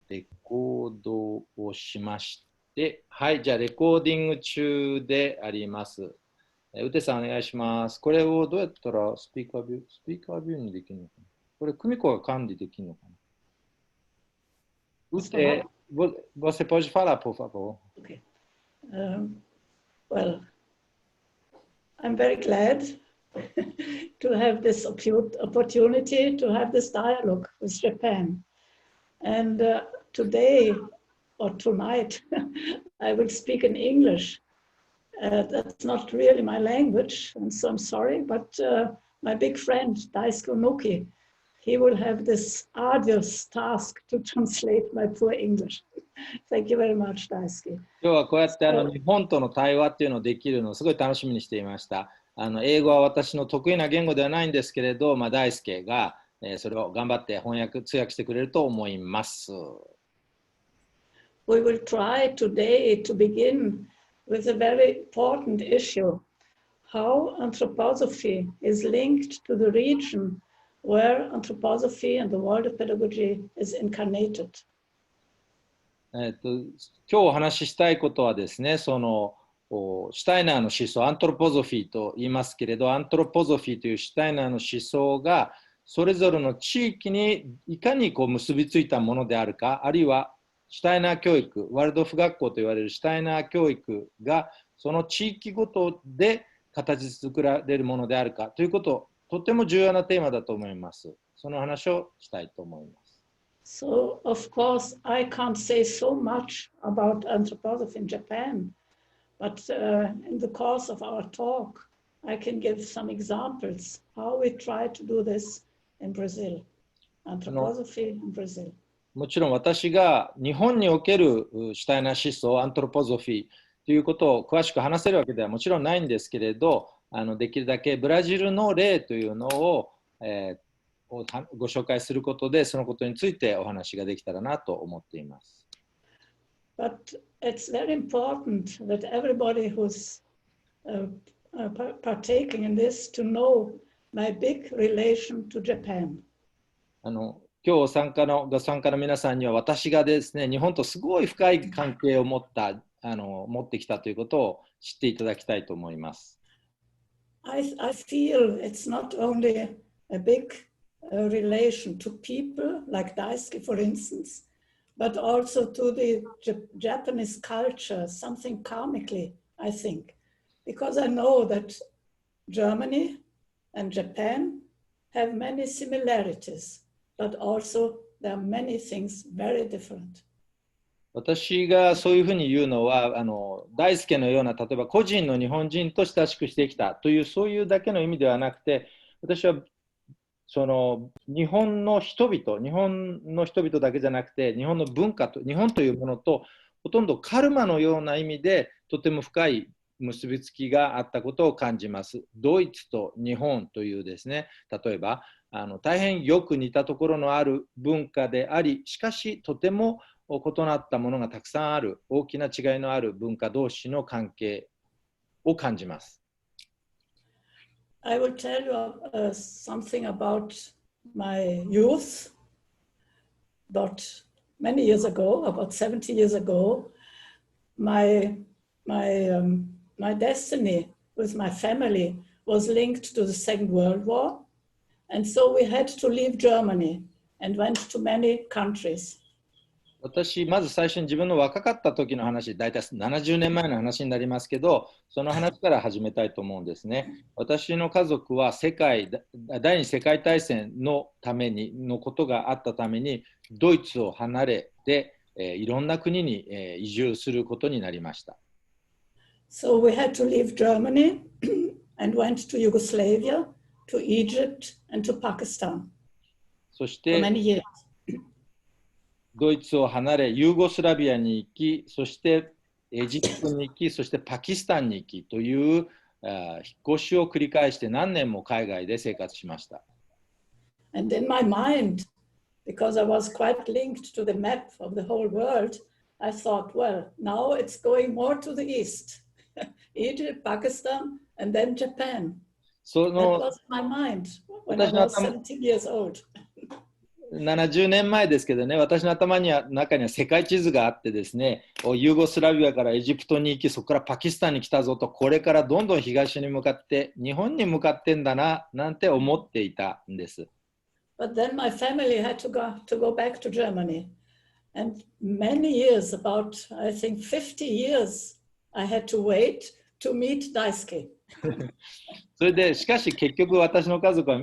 レコードをしまして、はい、じゃあレコーディング中であります。うてさんお願いします。これをどうやったらスピーカービューにできるのかな。これ、久美子が管理できるのかな。うて、você pode falar, por favor. Okay. Well, I'm very glad to have this opportunity to have this dialogue with Japan. And today or tonight, I will speak in English. That's not really my language, and so I'm sorry, but my big friend, Daisuke Onoki, he will have this arduous task to translate my poor English. Thank you very much, Daisuke. 今日はこうやって日本との対話っていうのをできるのをすごい楽しみにしていました。英語は私の得意な言語ではないんですけれど、大輔がそれを頑張って通訳してくれると思います。We will try today to begin with a very important issue, how anthroposophy is linked to the region where anthroposophy and the world of pedagogy is incarnated. 今日お話ししたいことはですね、そのシュタイナーの思想、アントロポゾフィーと言いますけれど、アントロポゾフィーというシュタイナーの思想がそれぞれの地域にいかに結びついたものであるか、あるいはシュタイナー教育、ワールドフ学校と言われるシュタイナー教育がその地域ごとで形作られるものであるかということ、とても重要なテーマだと思います。その話をしたいと思います。So, of course, I can't say so much about anthroposophy in Japan, but in the course of our talk, I can give some examples how we try to do this in Brazil, anthroposophy in Brazil. もちろん私が日本におけるシュタイナー思想、アントロポゾフィーということを詳しく話せるわけではもちろんないんですけれど、できるだけブラジルの例というのを、ご紹介することで、そのことについてお話ができたらなと思っています。But it's very important that everybody who's partaking in this to know my big relation to Japan. 今日ご参加の皆さんには私がですね、日本とすごい深い関係を持ってきたということを知っていただきたいと思います。I feel it's not only a big relation to people like Daisuke, for instance, but also to the Japanese culture, something karmically, I think, because I know that Germany and Japan have many similarities, but also there are many things very different. 私がそういうふうに言うのは、大輔のような、例えば個人の日本人と親しくしてきたという、そういうだけの意味ではなくて、私はその日本の人々だけじゃなくて、日本の文化と、日本というものと、ほとんどカルマのような意味で、とても深い結びつきがあったことを感じます。ドイツと日本というですね、例えば大変よく似たところのある文化であり、しかしとても異なったものがたくさんある、大きな違いのある文化同士の関係を感じます。I will tell you something about my youth. About many years ago, about 70 years ago, my destiny with my family was linked to the Second World War. And so we had to leave Germany and went to many countries. 私、まず最初に自分の若かった時の話、大体70年前の話になりますけど、その話から始めたいと思うんですね。私の家族は第二次世界大戦のためにのことがあったために、ドイツを離れて、いろんな国に移住することになりました。So we had to leave Germany and went to Yugoslavia, to Egypt and to Pakistan. そして、ドイツを離れ、ユーゴスラビアに行き、そしてエジプトに行き、そしてパキスタンに行きという引っ越しを繰り返して何年も海外で生活しました。And in my mind, because I was quite linked to the map of the whole world, I thought, well, now it's going more to the east. Egypt, Pakistan, and then Japan. That was my mind when I was 17 years old. 70年前ですけどね、私の頭には中には世界地図があってですね、ユーゴスラビアからエジプトに行き、そこからパキスタンに来たぞと、これからどんどん東に向かって、日本に向かってんだな、なんて思っていたんです。But then my family had to go back to Germany. And many years, about I think 50 years, I had to wait to meet Daisuke. それでしかし結局私の家族は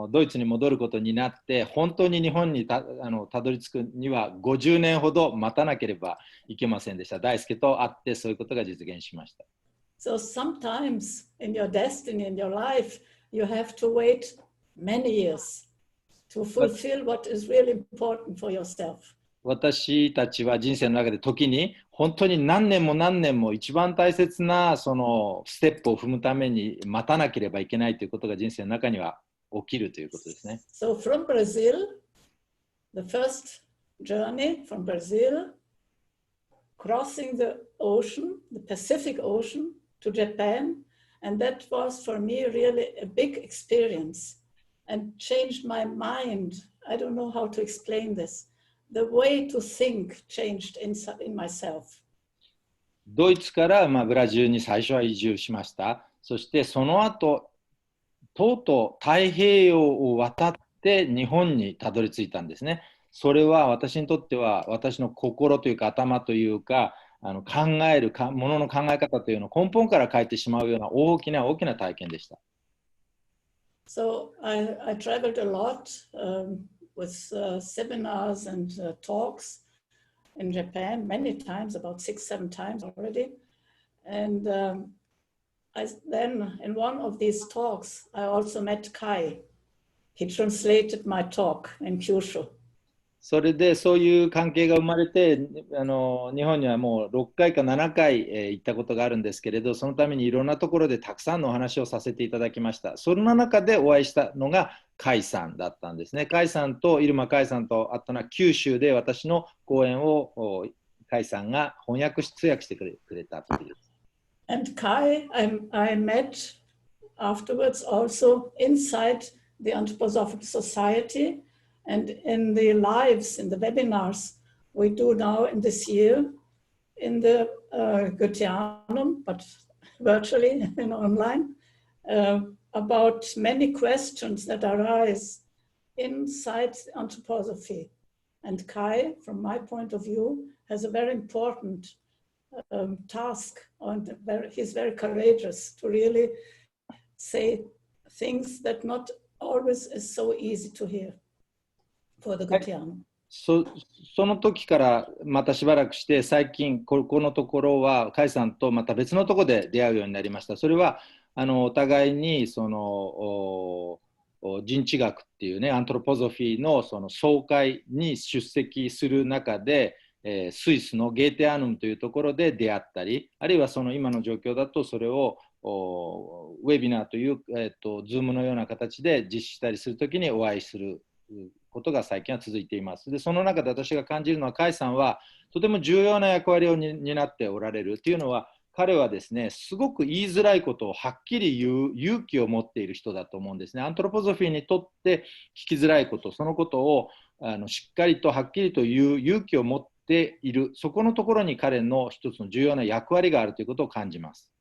ドイツに戻ることになって、本当に日本にたどり着くには50年ほど待たなければいけませんでした。大輔と会ってそういうことが実現しました。So sometimes in your destiny, in your life, you have to wait many years to fulfill what is really important for yourself. 私たちは人生の中で時に本当に何年も何年も一番大切なそのステップを踏むために待たなければいけないということが人生の中には起きるということですね。So from Brazil, the first journey from Brazil, crossing the ocean, the Pacific Ocean to Japan, and that was for me really a big experience and changed my mind. I don't know how to explain this.The way to think changed in myself. ドイツからブラジルに最初は移住しました。そしてその後、とうとう太平洋を渡って日本にたどり着いたんですね。それは私にとっては私の心というか頭というか考えるものの考え方というのを根本から変えてしまうような大きな大きな体験でした。So I traveled a lot.With seminars and talks in Japan many times, about 6-7 times already. And then in one of these talks, I also met Kai. He translated my talk in Kyushu. それでそういう関係が生まれて日本にはもう6回か7回、行ったことがあるんですけれど、そのためにいろんなところでたくさんのお話をさせていただきました。その中でお会いしたのがカイさんだったんですね。カイさんと入間カイさんとあったのは九州で私の講演をカイさんが翻訳し通訳してくれた時です。And Kai, I met afterwards also inside the Anthroposophic Society.And in the lives, in the webinars we do now in this year, in the Goetheanum, but virtually and online, about many questions that arise inside anthroposophy. And Kai, from my point of view, has a very important task, and he's very courageous to really say things that not always is so easy to hear.For the Goetheanum. その時からまたしばらくして最近このところはカイさんとまた別のところで出会うようになりました。それはお互いにその人智学っていうねアントロポゾフィーのその総会に出席する中で、スイスのゲーテアヌムというところで出会ったり、あるいはその今の状況だとそれをウェビナーという、ズームのような形で実施したりするときにお会いすることが最近は続いています。で、その中で私が感じるのは、カイさんはとても重要な役割を担っておられるというのは、彼はですね、すごく言いづらいことをはっきり言う勇気を持っている人だと思うんですね。アントロポゾフィーにとって聞きづらいこと、そのことをしっかりとはっきりと言う勇気を持っている、そこのところに彼の一つの重要な役割があるということを感じます。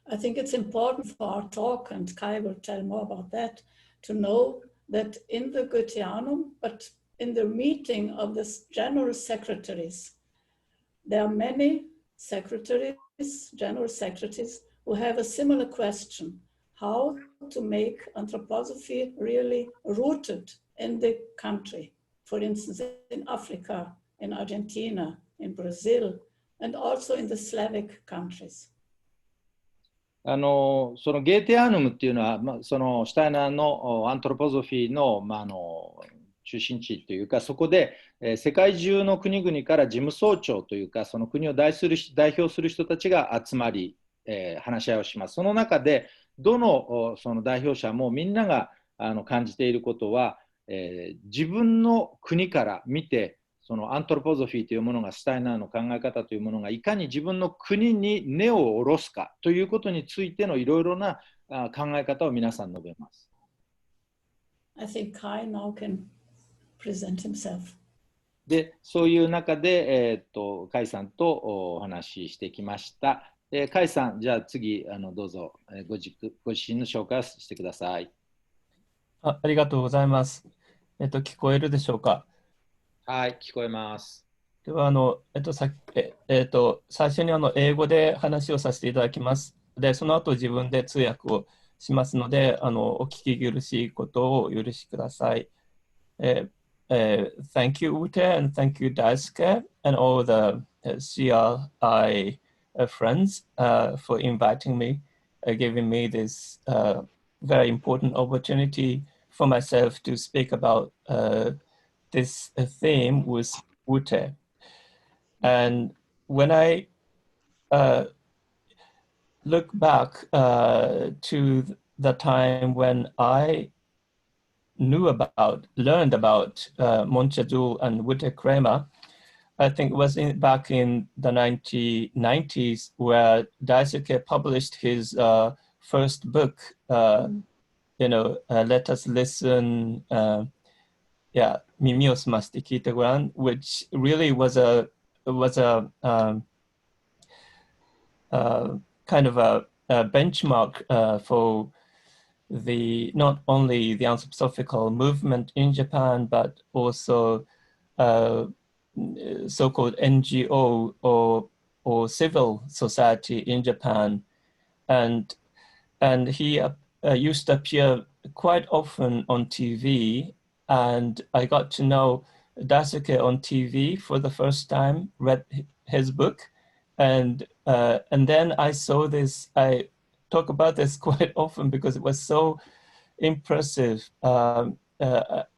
I think it's important for our talk, and Kai will tell more about that, to know that in the Goetheanum, but in the meeting of the general secretaries, there are many secretaries, general secretaries, who have a similar question: how to make anthroposophy really rooted in the country, for instance, in Africa, in Argentina, in Brazil, and also in the Slavic countries. そのゲーテアヌムっていうのは、そのシュタイナーのアントロポゾフィーの、中心地というか、そこで、世界中の国々から事務総長というか、その国を代表する人たちが集まり、話し合いをします。その中でどのその代表者もみんなが感じていることは、自分の国から見てそのアントロポゾフィーというものがスタイナーの考え方というものがいかに自分の国に根を下ろすかということについてのいろいろな考え方を皆さん述べます。I think Kai now can present himself. で、そういう中で、カイさんとお話ししてきました。カイさん、じゃあ次、どうぞご自身の紹介をしてください。ありがとうございます。聞こえるでしょうか。はい、聞こえます。では、最初に英語で話をさせていただきます。で、その後自分で通訳をしますので、お聞き苦しいことをお許しください。Thank you, Ute, and thank you, Daisuke, and all the CRI friends for inviting me, giving me this very important opportunity for myself to speak about this theme with Ute. And when I look back to the time when I learned about Montja Zul and Ute Kramer, I think it was back in the 1990s where Daisuke published his first book, Let Us Listen, 耳を澄まして聞いてごらん, which really was a kind of a benchmark for not only the anthroposophical movement in Japan, but also so-called NGO or civil society in Japan. And he used to appear quite often on TV, and I got to know Daisuke on TV for the first time, read his book, and then I saw this. I talk about this quite often because it was so impressive. I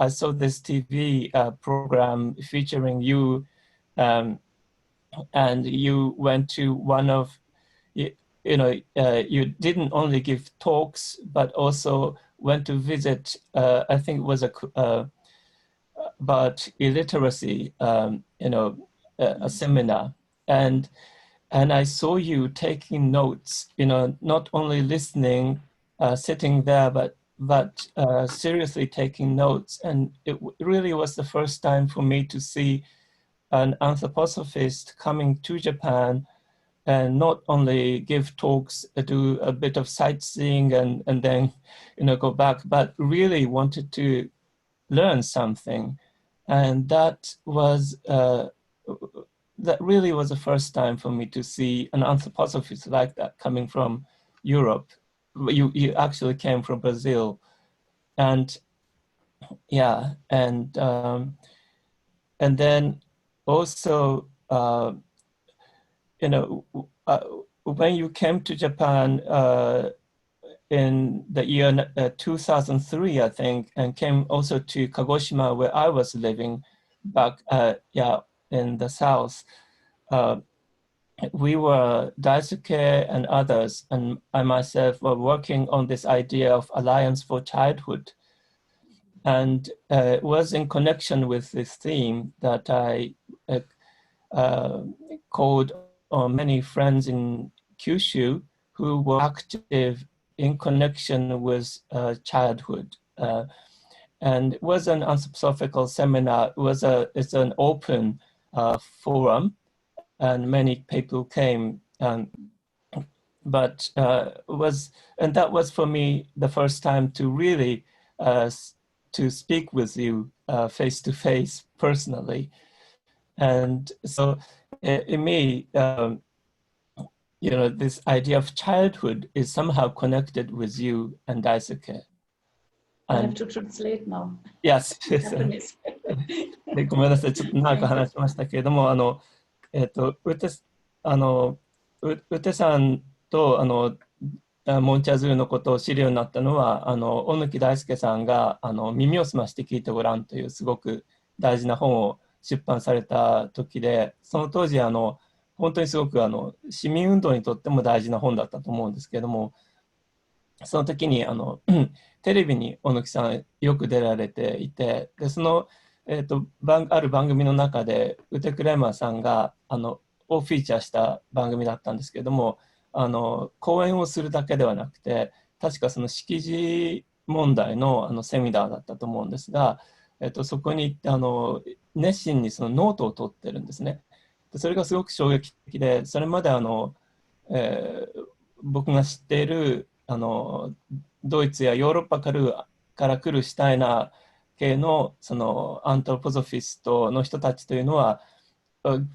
saw this TV program featuring you, and you went to one of, you didn't only give talks, but also went to visit, I think it was about illiteracy, a seminar. And I saw you taking notes, not only listening, sitting there, but seriously taking notes. And it really was the first time for me to see an anthroposophist coming to Japan and not only give talks, do a bit of sightseeing and then, go back, but really wanted to learn something. And that really was the first time for me to see an anthroposophist like that coming from Europe. You actually came from Brazil, and then also when you came to Japan in the year 2003, I think, and came also to Kagoshima, where I was living back in the south. We were, Daisuke and others, and I myself were working on this idea of Alliance for Childhood. And it was in connection with this theme that I called on many friends in Kyushu who were active in connection with childhood. And it was an anthroposophical seminar. It's an open forum, and many people came. But that was for me the first time to really to speak with you face to face personally. And so in me, this idea of childhood is somehow connected with you and Daisuke. I have to translate now. Yes. Japanese. ごめんなさい、ちょっと長く話しましたけれども、ウテさんとモンチャズールのことを知るようになったのは、小貫大輔さんが耳を澄まして聞いてごらんというすごく大事な本を出版された時で、その当時本当にすごく市民運動にとっても大事な本だったと思うんですけれども、その時にテレビに小貫さんよく出られていて、でその、ある番組の中でウテ・クレーマーさんがをフィーチャーした番組だったんですけれども、講演をするだけではなくて、確かその識字問題のセミナーだったと思うんですが、そこに熱心にそのノートを取ってるんですね。でそれがすごく衝撃的で、それまで僕が知っているドイツやヨーロッパから来るシュタイナー系のそのアントロポソフィストの人たちというのは、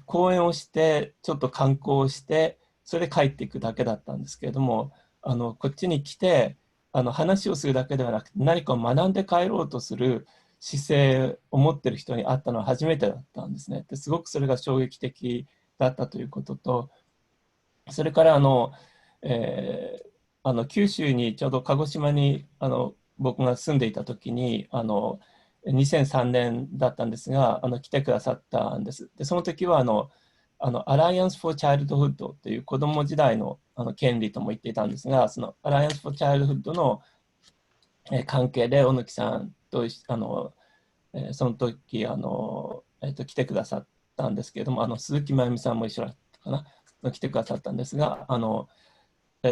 講演をしてちょっと観光をしてそれで帰っていくだけだったんですけれども、こっちに来て話をするだけではなくて何かを学んで帰ろうとする姿勢を持っている人に会ったのは初めてだったんですね。ですごくそれが衝撃的だったということと、それから九州にちょうど鹿児島に僕が住んでいた時に2003年だったんですが来てくださったんです。でその時はアライアンス・フォー・チャイルドフッドという子ども時代の権利とも言っていたんですが、そのアライアンス・フォー・チャイルドフッドの関係で小貫さんとその時来てくださったんですけれども、鈴木真由美さんも一緒だったかな、来てくださったんですが、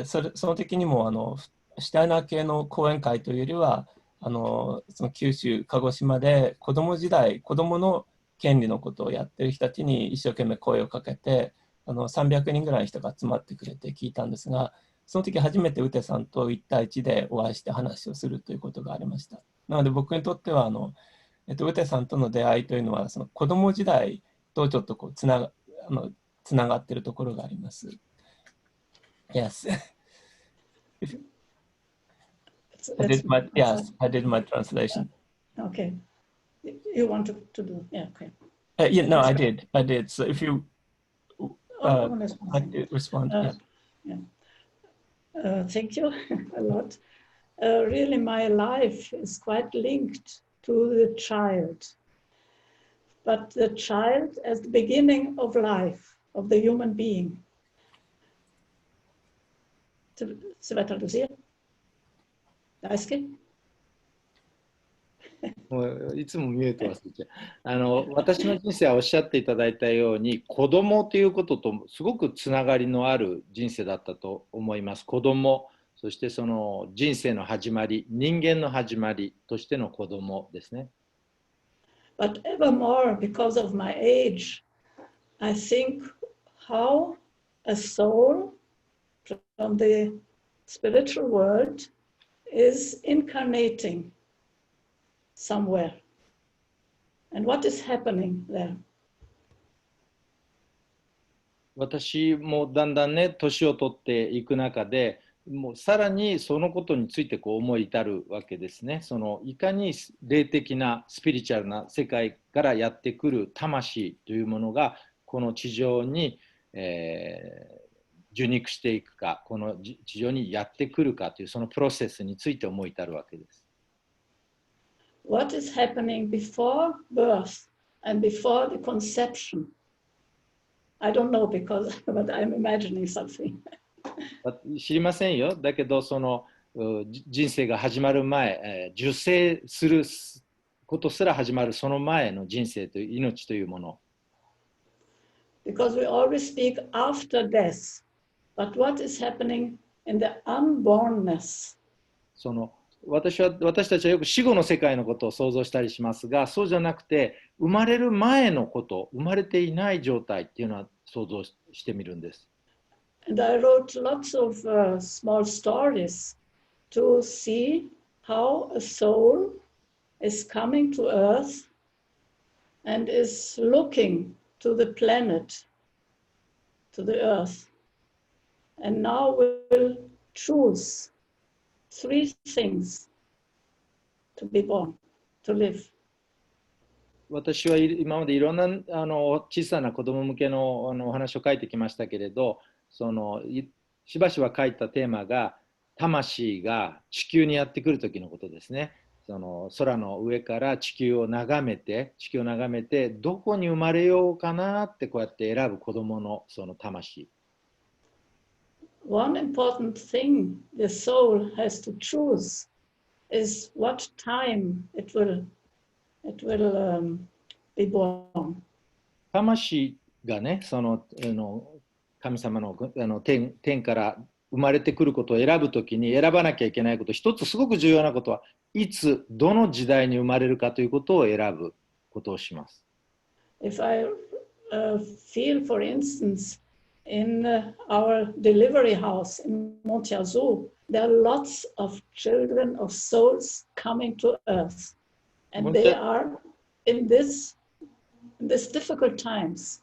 その時にもシュタイナー系の講演会というよりはその九州鹿児島で子ども時代子どもの権利のことをやってる人たちに一生懸命声をかけて300人ぐらいの人が集まってくれて聞いたんですが、その時初めてウテさんと1対1でお会いして話をするということがありました。なので僕にとってはウテさんとの出会いというのはその子ども時代とちょっとこうつながっているところがあります。Yes. Yes, I did my translation. Okay. You want to do? Yeah, okay. Yeah, no, I did. So if you like to respond, yeah. Thank you a lot. Really, my life is quite linked to the child. But the child as the beginning of life, of the human being. すべてのせい大好きもういつもミュート忘れちゃう。私の人生はおっしゃっていただいたように子供ということとすごくつながりのある人生だったと思います。子供、そしてその人生の始まり、人間の始まりとしての子供ですね。But ever more, because of my age, I think how a soul from the spiritual world is incarnating somewhere. And what is happening there? 私もだんだんね、年を取っていく中で、もうさらにそのことについて思い至るわけですね。いかに霊的なスピリチュアルな世界からやってくる魂というものがこの地上に、受肉していくか、この地上にやってくるかというそのプロセスについて思い至るわけです。What is happening before birth and before the conception? I don't know because but I'm imagining something. 知りませんよ。だけどその人生が始まる前、受精することすら始まるその前の人生という命というもの。Because we always speak after death, but what is happening in the unbornness? 私たちはよく死後の世界のことを想像したりしますが、そうじゃなくて生まれる前のこと、生まれていない状態っていうのは想像してみるんです。And I wrote lots of small stories to see how a soul is coming to Earth and is looking to the planet, to the Earth, and now will choose three things to be born, to live. 私は今までいろんな小さな子供向けのお話を書いてきましたけれど、しばしば書いたテーマが魂が地球にやってくる時のことですね。空の上から地球を眺めてどこに生まれようかなってこうやって選ぶ子供のその魂。One important thing the soul has to choose is what time it will be born. 魂がね、神様の天から生まれてくることを選ぶときに選ばなきゃいけないこと、一つすごく重要なことはいつ、どの時代に生まれるかということを選ぶことをします。If I feel, for instance, in our delivery house in Montreal, there are lots of children of souls coming to earth, and they are in this difficult times.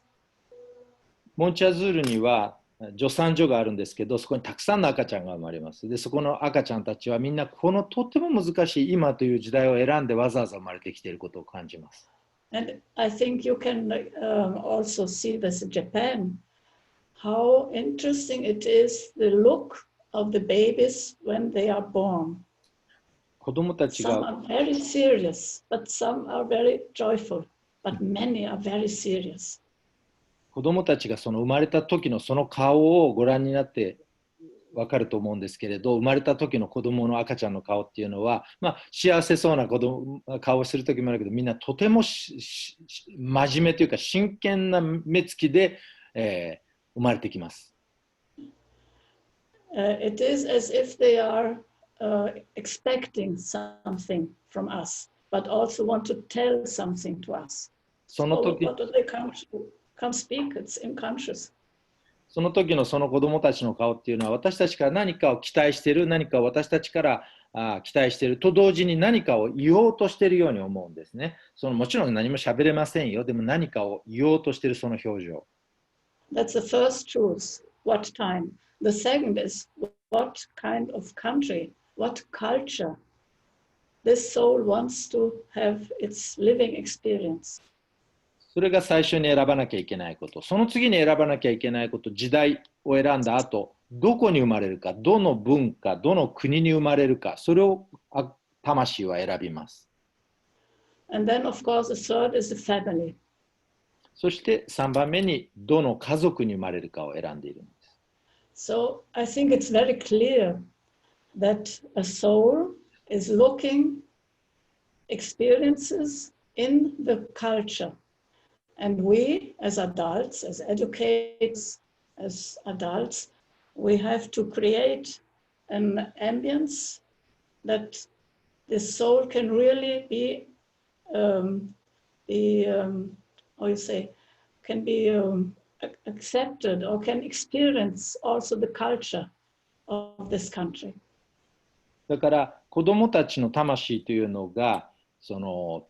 モンチアズールには助産所があるんですけど、そこにたくさんの赤ちゃんが生まれます。で、そこの赤ちゃんたちはみんなこのとっても難しい今という時代を選んでわざわざ生まれてきていることを感じます。And I think you can also see this in Japan, how interesting it is, the look of the babies when they are born. 子供たち Some が are very serious, but some are very joyful, but many are very serious. 子供たちがその生まれた時のその顔をご覧になってわかると思うんですけれど、生まれた時の子供の赤ちゃんの顔っていうのは、幸せそうな顔をする時もあるけど、みんなとても真面目というか真剣な目つきで、生まれてきます。It is as if they are expecting something from us, but also want to tell something to us. その So 時 what do they come speak? It's unconscious. その時のその子供たちの顔っていうのは、私たちから何かを期待している、何かを私たちから期待していると同時に何かを言おうとしているように思うんですね。もちろん何も喋れませんよ。でも何かを言おうとしているその表情。That's the first truth. What time? The second is what kind of country, what culture this soul wants to have its living experience. それが最初に選ばなきゃいけないこと。その次に選ばなきゃいけないこと、時代を選んだ後、どこに生まれるか、どの文化、どの国に生まれるか、それを魂は選びます。And then, of course, the third is the family. そして3番目にどの家族に生まれるかを選んでいるんです。So I think it's very clear that a soul is looking experiences in the culture. And we, as adults, as educators, as adults, we have to create an ambience that the soul can really be, how you say, can be accepted or can experience also the culture of this country. だから子どもたちの魂というのがその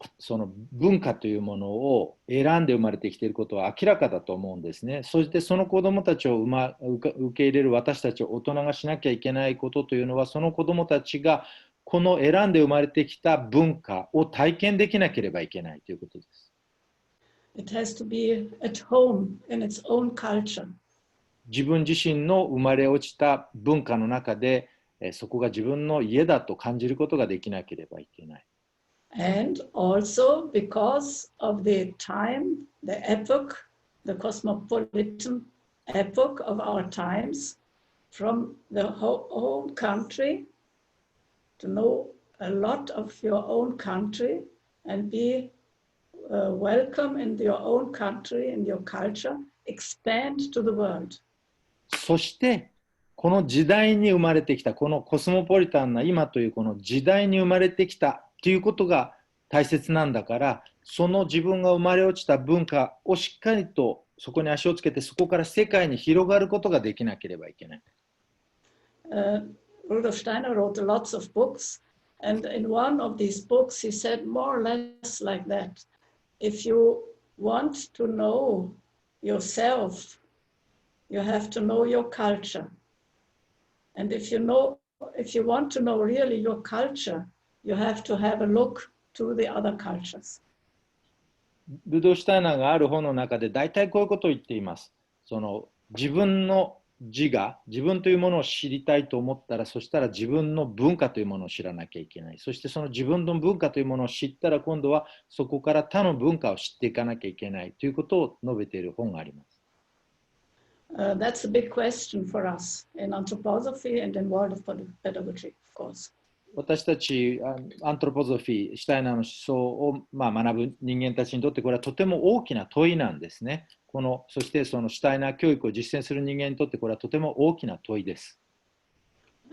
文化というものを選んで生まれてきていることは明らかだと思うんですね。そしてその子どもたちを受け入れる私たち大人がしなきゃいけないことというのは、その子どもたちがこの選んで生まれてきた文化を体験できなければいけないということです。It has to be at home in its own culture. 自分自身の生まれ落ちた文化の中で、そこが自分の家だと感じることができなければいけない。And also because of the time, the epoch, the cosmopolitan epoch of our times, from the whole country, to know a lot of your own country and be welcome in your own country, in your culture, expand to the world. そしてこの時代に生まれてきた、このコスモポリタンな今というこの時代に生まれてきたということが大切なんだから、その自分が生まれ落ちた文化をしっかりとそこに足をつけて、そこから世界に広がることができなければいけない。Rudolf Steiner wrote lots of books, and in one of these books he said more or less like that. If you want to know yourself, you have to know your culture. And if you want to know really your culture, you have to have a look to the other cultures. ルドルフ・シュタイナーがある本の中で大体こういうことを言っています。自分の自我、自分というものを知りたいと思ったら、そしたら自分の文化というものを知らなきゃいけない。そしてその自分の文化というものを知ったら、今度はそこから他の文化を知っていかなきゃいけないということを述べている本があります。That's a big question for us in anthroposophy and in world of pedagogy, of course. 私たちアントロポゾフィー、シュタイナーの思想を学ぶ人間たちにとって、これはとても大きな問いなんですね。そしてそのシュタイナー教育を実践する人間にとって、これはとても大きな問いです。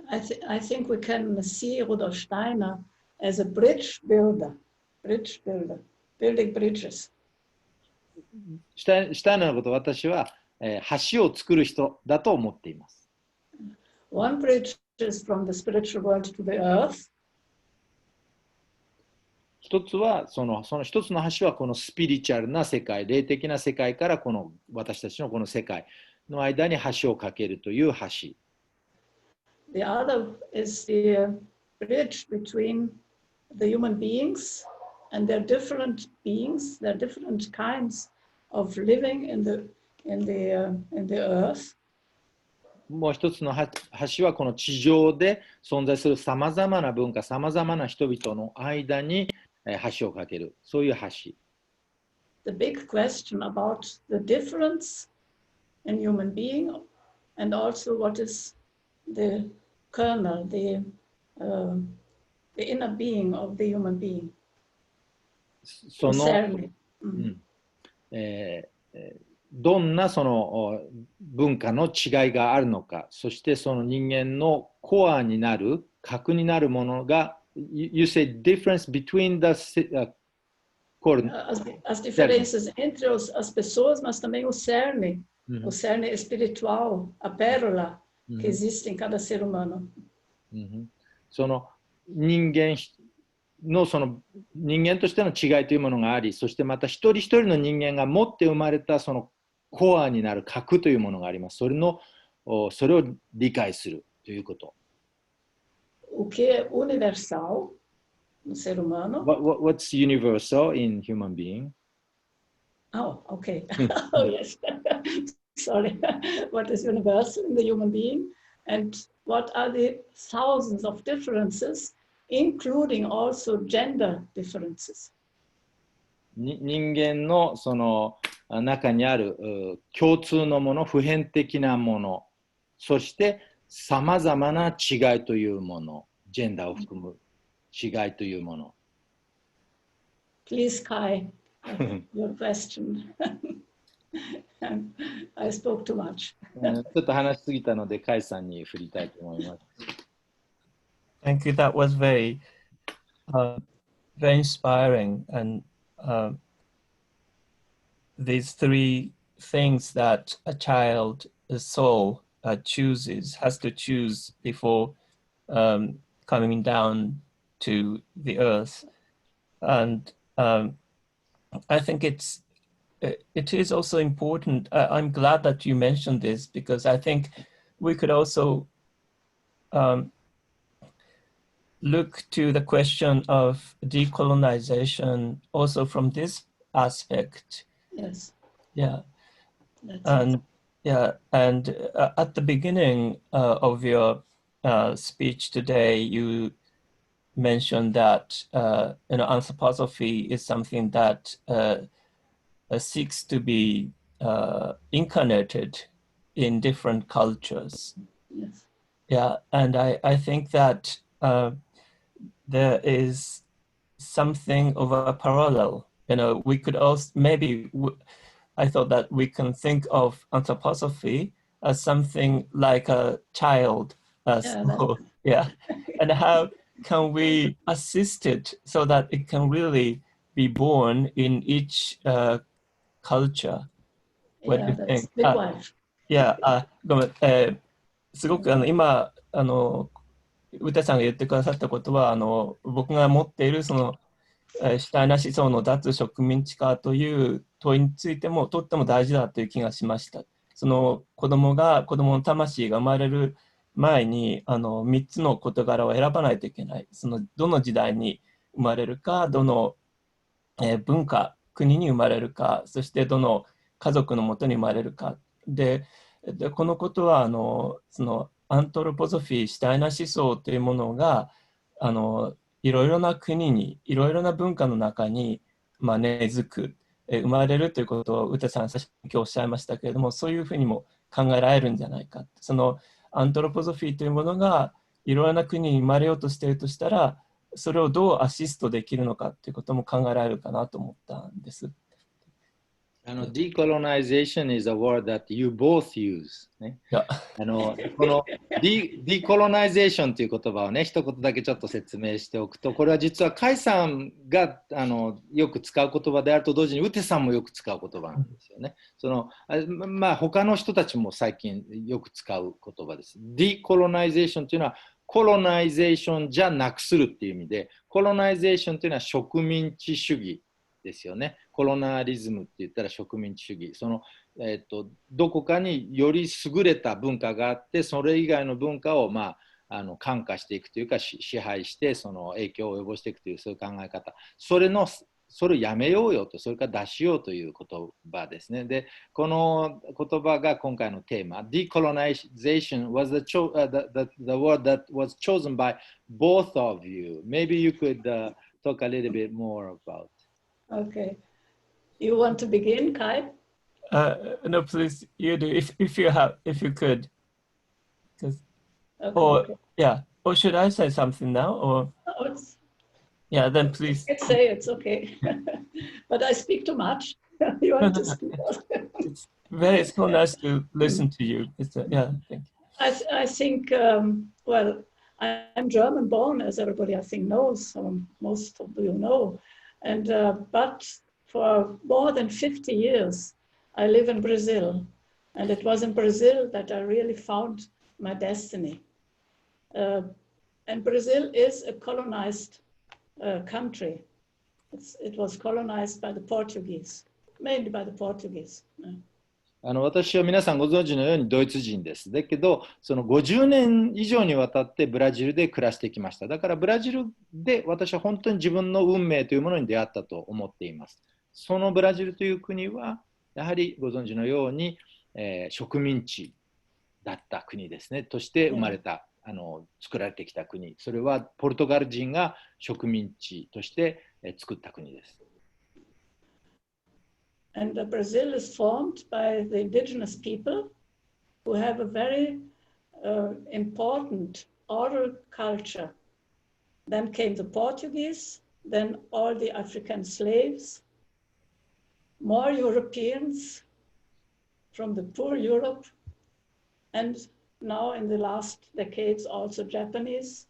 I think we can see Rudolf Steiner as a bridge builder, building bridges. したようなことを私は、橋を作る人だと思っています。One bridge is from the spiritual world to the earth. 一つはその一つの橋はこのスピリチュアルな世界、霊的な世界からこの私たちのこの世界の間に橋を架けるという橋。The other is the bridge between the human beings, and they're different beings, they're different kinds of living in the earth. もう一つの橋はこの地上で存在するさまざまな文化、さまざまな人々の間に橋を架ける、そういう橋。The big question about the difference in human being, and also what is the kernel, the inner being of the human being. その、どんなその文化の違いがあるのか、そしてその人間のコアになる、核になるものが、you say difference between the as diferenças entre as pessoas, mas também o cerne espiritual, a pérola que existe em cada ser humano. その人間としての違いというものがあり、そしてまた一人一人の人間が持って生まれたそのコアになる核というものがあります。それを理解するということ。O que é universal no ser humano? What's universal in human being? Oh, okay. Oh, yes. Sorry. What is universal in the human being? And what are the thousands of differences, including also gender differences? 人間のその中にある共通のもの、普遍的なもの、そしてさまざまな違いというもの、ジェンダーを含む違いというもの。Please, Kai, your question. I spoke too much. ちょっと話しすぎたので、カイさんに振りたいと思います。Thank you. That was very inspiring. And these three things that a child, a soul, has to choose before coming down to the earth. And I think it is also important. I'm glad that you mentioned this, because I think we could also look to the question of decolonization also from this aspect. Yes. Yeah. And at the beginning of your speech today, you mentioned that anthroposophy is something that seeks to be incarnated in different cultures. Yes. Yeah, and I think that there is something of a parallel. We could also I thought that we can think of anthroposophy as something like a child. And how can we assist it so that it can really be born in each culture? What do you think? Yeah, ごめん、すごく今ウテさんが言ってくださったことは僕が持っているそのシュタイナー思想の脱植民地化という問いについてもとっても大事だという気がしました。その子供の魂が生まれる前に3つの事柄を選ばないといけない。どの時代に生まれるか、どの文化、国に生まれるか、そしてどの家族のもとに生まれるか。でこのことはそのアントロポソフィー、シュタイナー思想というものがいろいろな国に、いろいろな文化の中に、根付く、生まれるということをウテさん、今日おっしゃいましたけれども、そういうふうにも考えられるんじゃないか。そのアントロポソフィーというものがいろいろな国に生まれようとしているとしたら、それをどうアシストできるのかということも考えられるかなと思ったんです。decolonization is a word that you both use、ね。Yeah. この decolonization という言葉をね、一言だけちょっと説明しておくと、これは実はカイさんがよく使う言葉であると同時にウテさんもよく使う言葉なんですよね。まあ他の人たちも最近よく使う言葉です。decolonization というのはコロナイゼーションじゃなくするっていう意味で、コロナイゼーションというのは植民地主義ですよね。コロナリズムって言ったら植民地主義。どこかにより優れた文化があって、それ以外の文化を、感化していくというか、支配して、その影響を及ぼしていくという、そういう考え方。それをやめようよと、それから出しようという言葉ですね。で、この言葉が今回のテーマ。Decolonization was the word that was chosen by both of you. Maybe you could talk a little bit more about.Okay. You want to begin, Kai? No, please, you do. If you could. Or should I say something now? Or yeah, then please. I can say it's okay. But I speak too much. You want to speak? It's so nice to listen to you. Thank you. I think, well, I'm German born, as everybody I think knows, most of you know. But for more than 50 years, I live in Brazil. And it was in Brazil that I really found my destiny. And Brazil is a colonized country. It was colonized by the Portuguese, mainly by the Portuguese. 私は皆さんご存知のようにドイツ人です。だけど、その50年以上にわたってブラジルで暮らしてきました。だからブラジルで私は本当に自分の運命というものに出会ったと思っています。そのブラジルという国は、やはりご存知のように、植民地だった国ですね。として生まれた、作られてきた国。それはポルトガル人が植民地として作った国です。And Brazil is formed by the indigenous people who have a very important oral culture. Then came the Portuguese, then all the African slaves, more Europeans from the poor Europe, and now in the last decades also Japanese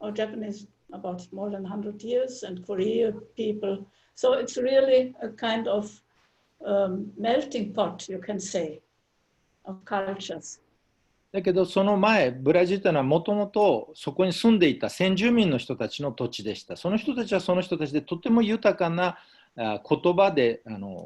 about more than 100 years, and Korean people. So it's really a kind of melting pot, you can say, of cultures. だけどその前、ブラジルというのはもともとそこに住んでいた先住民の人たちの土地でした。その人たちはその人たちでとても豊かな言葉で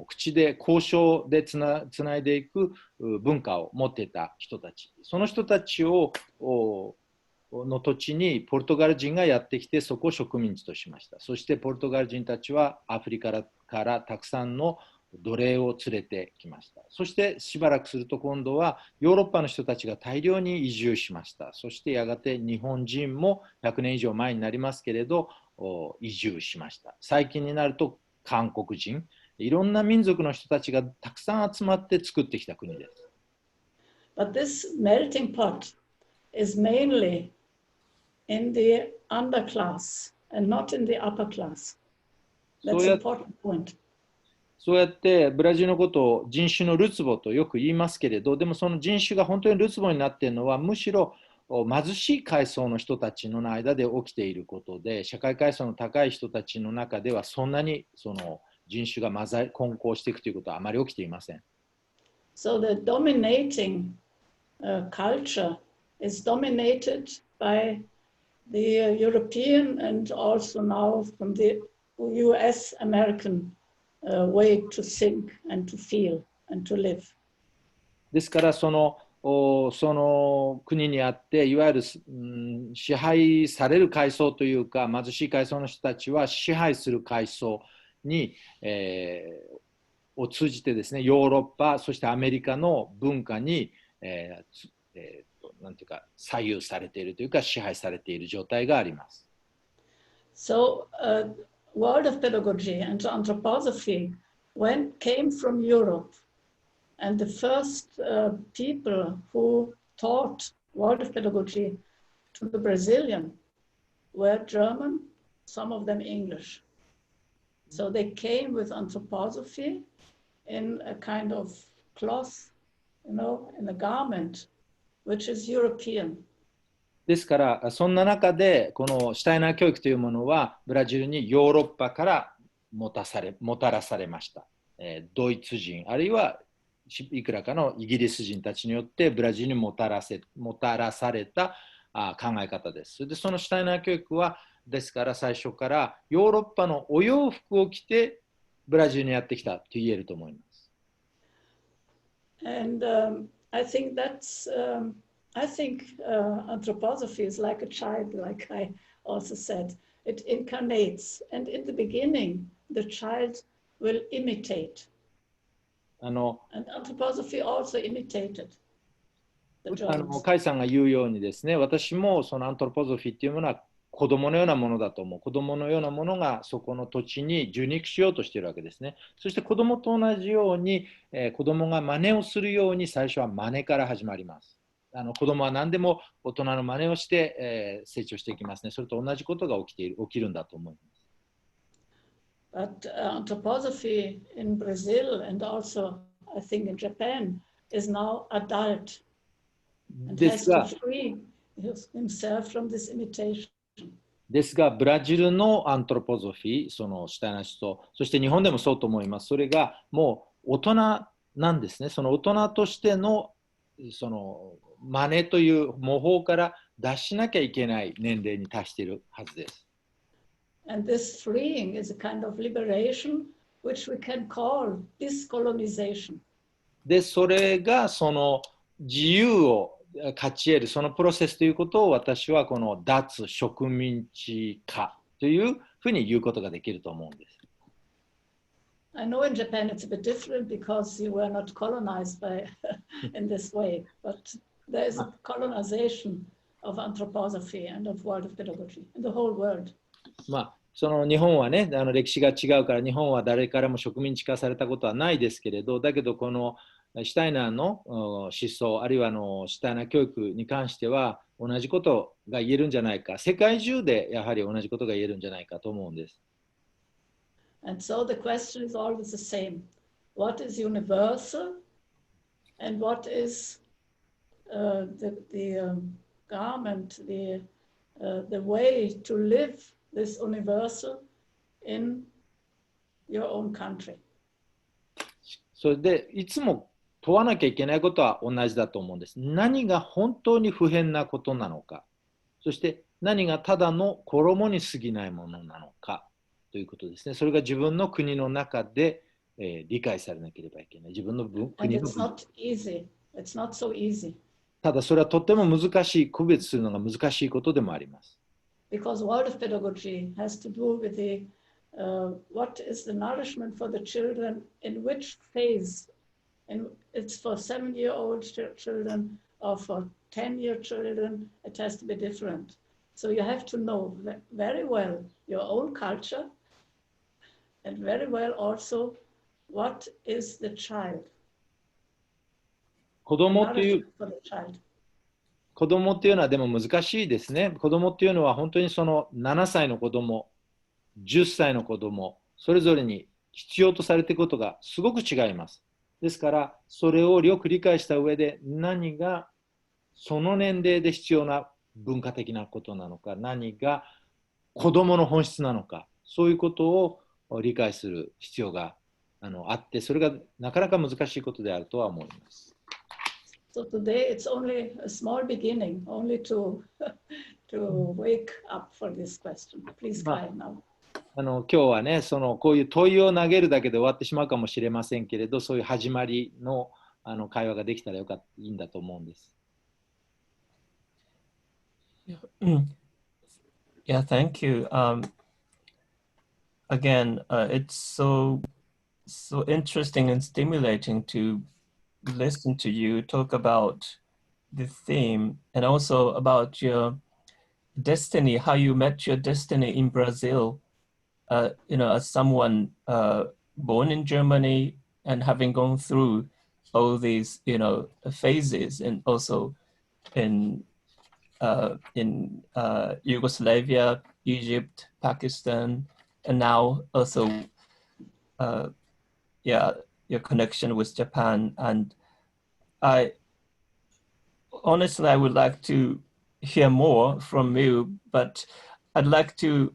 口で交渉でつないでいく文化を持っていた人たち。その人たちの土地にポルトガル人がやってきてそこを植民地としました。そしてポルトガル人たちはアフリカからたくさんの奴隷を連れてきました。そしてしばらくすると今度はヨーロッパの人たちが大量に移住しました。そしてやがて日本人も100年以上前になりますけれど移住しました。最近になると韓国人、いろんな民族の人たちがたくさん集まって作ってきた国です。But this melting pot is mainly in the underclass and not in the upper class. That's an important point. そうやってブラジルのことを人種のるつぼとよく言いますけれど、でもその人種が本当にるつぼになっているのはむしろ貧しい階層の人たちの間で起きていることで、社会階層の高い人たちの中ではそんなにその人種が混交していくということはあまり起きていません。So the dominating culture is dominated by the European and also now from the US American way to think and to feel and to live. ですからその国にあっていわゆる、支配される階層というか貧しい階層の人たちは支配する階層に、を通じてですね、ヨーロッパそしてアメリカの文化に、なんていうか左右されているというか支配されている状態があります。So, world of pedagogy and anthroposophy came from Europe, and the first people who taught world of pedagogy to the Brazilian were German, some of them English. So they came with anthroposophy in a kind of cloth, in a garment, which is European. ですから、そんな中で、このシュタイナー教育というものは、ブラジルにヨーロッパからもたらされました。ドイツ人、あるいはいくらかのイギリス人たちによってブラジルにもたらされた考え方です。で、そのシュタイナー教育は、ですから最初からヨーロッパのお洋服を着てブラジルにやってきたと言えると思います。And I think anthroposophy is like a child, like I also said. It incarnates, and in the beginning, the child will imitate. And anthroposophy also imitated the Germans. カイさんが言うようにですね、私もそのアントロポゾフィーっていうものは子供のようなものだと思う。子供のようなものがそこの土地に受肉しようとしているわけですね。そして子供と同じように、子供が真似をするように最初は真似から始まります。子供は何でも大人の真似をして、成長していきますね。それと同じことが起きるんだと思います。But anthroposophy in Brazil and also I think in Japan is now adult and has to free himself from this imitation. ですが、ブラジルのアントロポゾフィー、そのシュタイナー思想、そして日本でもそうと思います。それがもう大人なんですね。その大人としてのその真似という模倣から脱しなきゃいけない年齢に達しているはずです。And this freeing is a kind of liberation which we can call discolonization. で、それがその自由を勝ち得るそのプロセスということを私はこの脱植民地化というふうに言うことができると思うんです。I know in Japan it's a bit different because you were not colonized by in this way, but there is a colonization of anthroposophy and of world of pedagogy in the whole world. その日本はね、歴史が違うから日本は誰からも植民地化されたことはないですけれど、だけどこのシュタイナーの思想、あるいはシュタイナー教育に関しては同じことが言えるんじゃないか、世界中でやはり同じことが言えるんじゃないかと思うんです。And so the question is always the same. What is universal and what is the garment, the way to live this universal in your own country? それでいつも問わなきゃいけないことは同じだと思うんです。何が本当に不変なことなのか、そして何がただの衣に過ぎないものなのかということですね。それが自分の国の中で、理解されなければいけない。自分の国の It's not easy. It's not so easy. ただそれはとても難しい、区別するのが難しいことでもあります。Because world of pedagogy has to do with what is the nourishment for the children in which phase. And it's for 7-year-old children or for 10-year children, it has to be different. So you have to know very well your own culture and very well also what is the child. 子供っていうのはでも難しいですね。子供っていうのは本当にその7歳の子供、10歳の子供、それぞれに必要とされていることがすごく違います。ですから、それをよく理解した上で何がその年齢で必要な文化的なことなのか、何が子供の本質なのか、そういうことを理解する必要があって、それがなかなか難しいことであるとは思います。So today it's only a small beginning, only to wake up for this question. Please try now. 今日はね、こういう問いを投げるだけで終わってしまうかもしれませんけれど、そういう始まりの会話ができたらいいんだと思うんです。Yeah, thank you. Again, it's so interesting and stimulating to listen to you talk about the theme and also about your destiny, how you met your destiny in Brazil. As someone born in Germany and having gone through all these, phases, and also in Yugoslavia, Egypt, Pakistan, and now also, your connection with Japan. And honestly, I would like to hear more from you, but I'd like to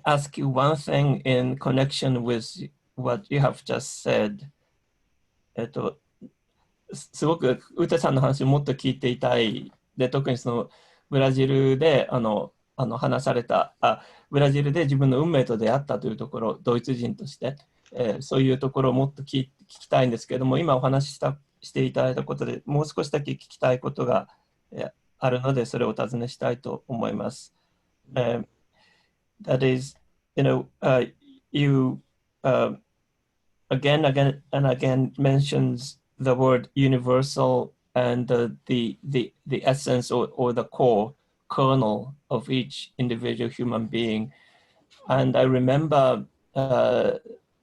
ask you one thing in connection with what you have just said. すごくウテさんの話をもっと聞いていたい。で、特にそのブラジルで話されたブラジルで自分の運命と出会ったというところ、ドイツ人として、そういうところをもっと聞きたいんですけれども、今お話ししていただいたことでもう少しだけ聞きたいことが、あるので、それをお尋ねしたいと思います。That is, you again and again mentions the word universal and the essence or the core kernel of each individual human being. And I remember,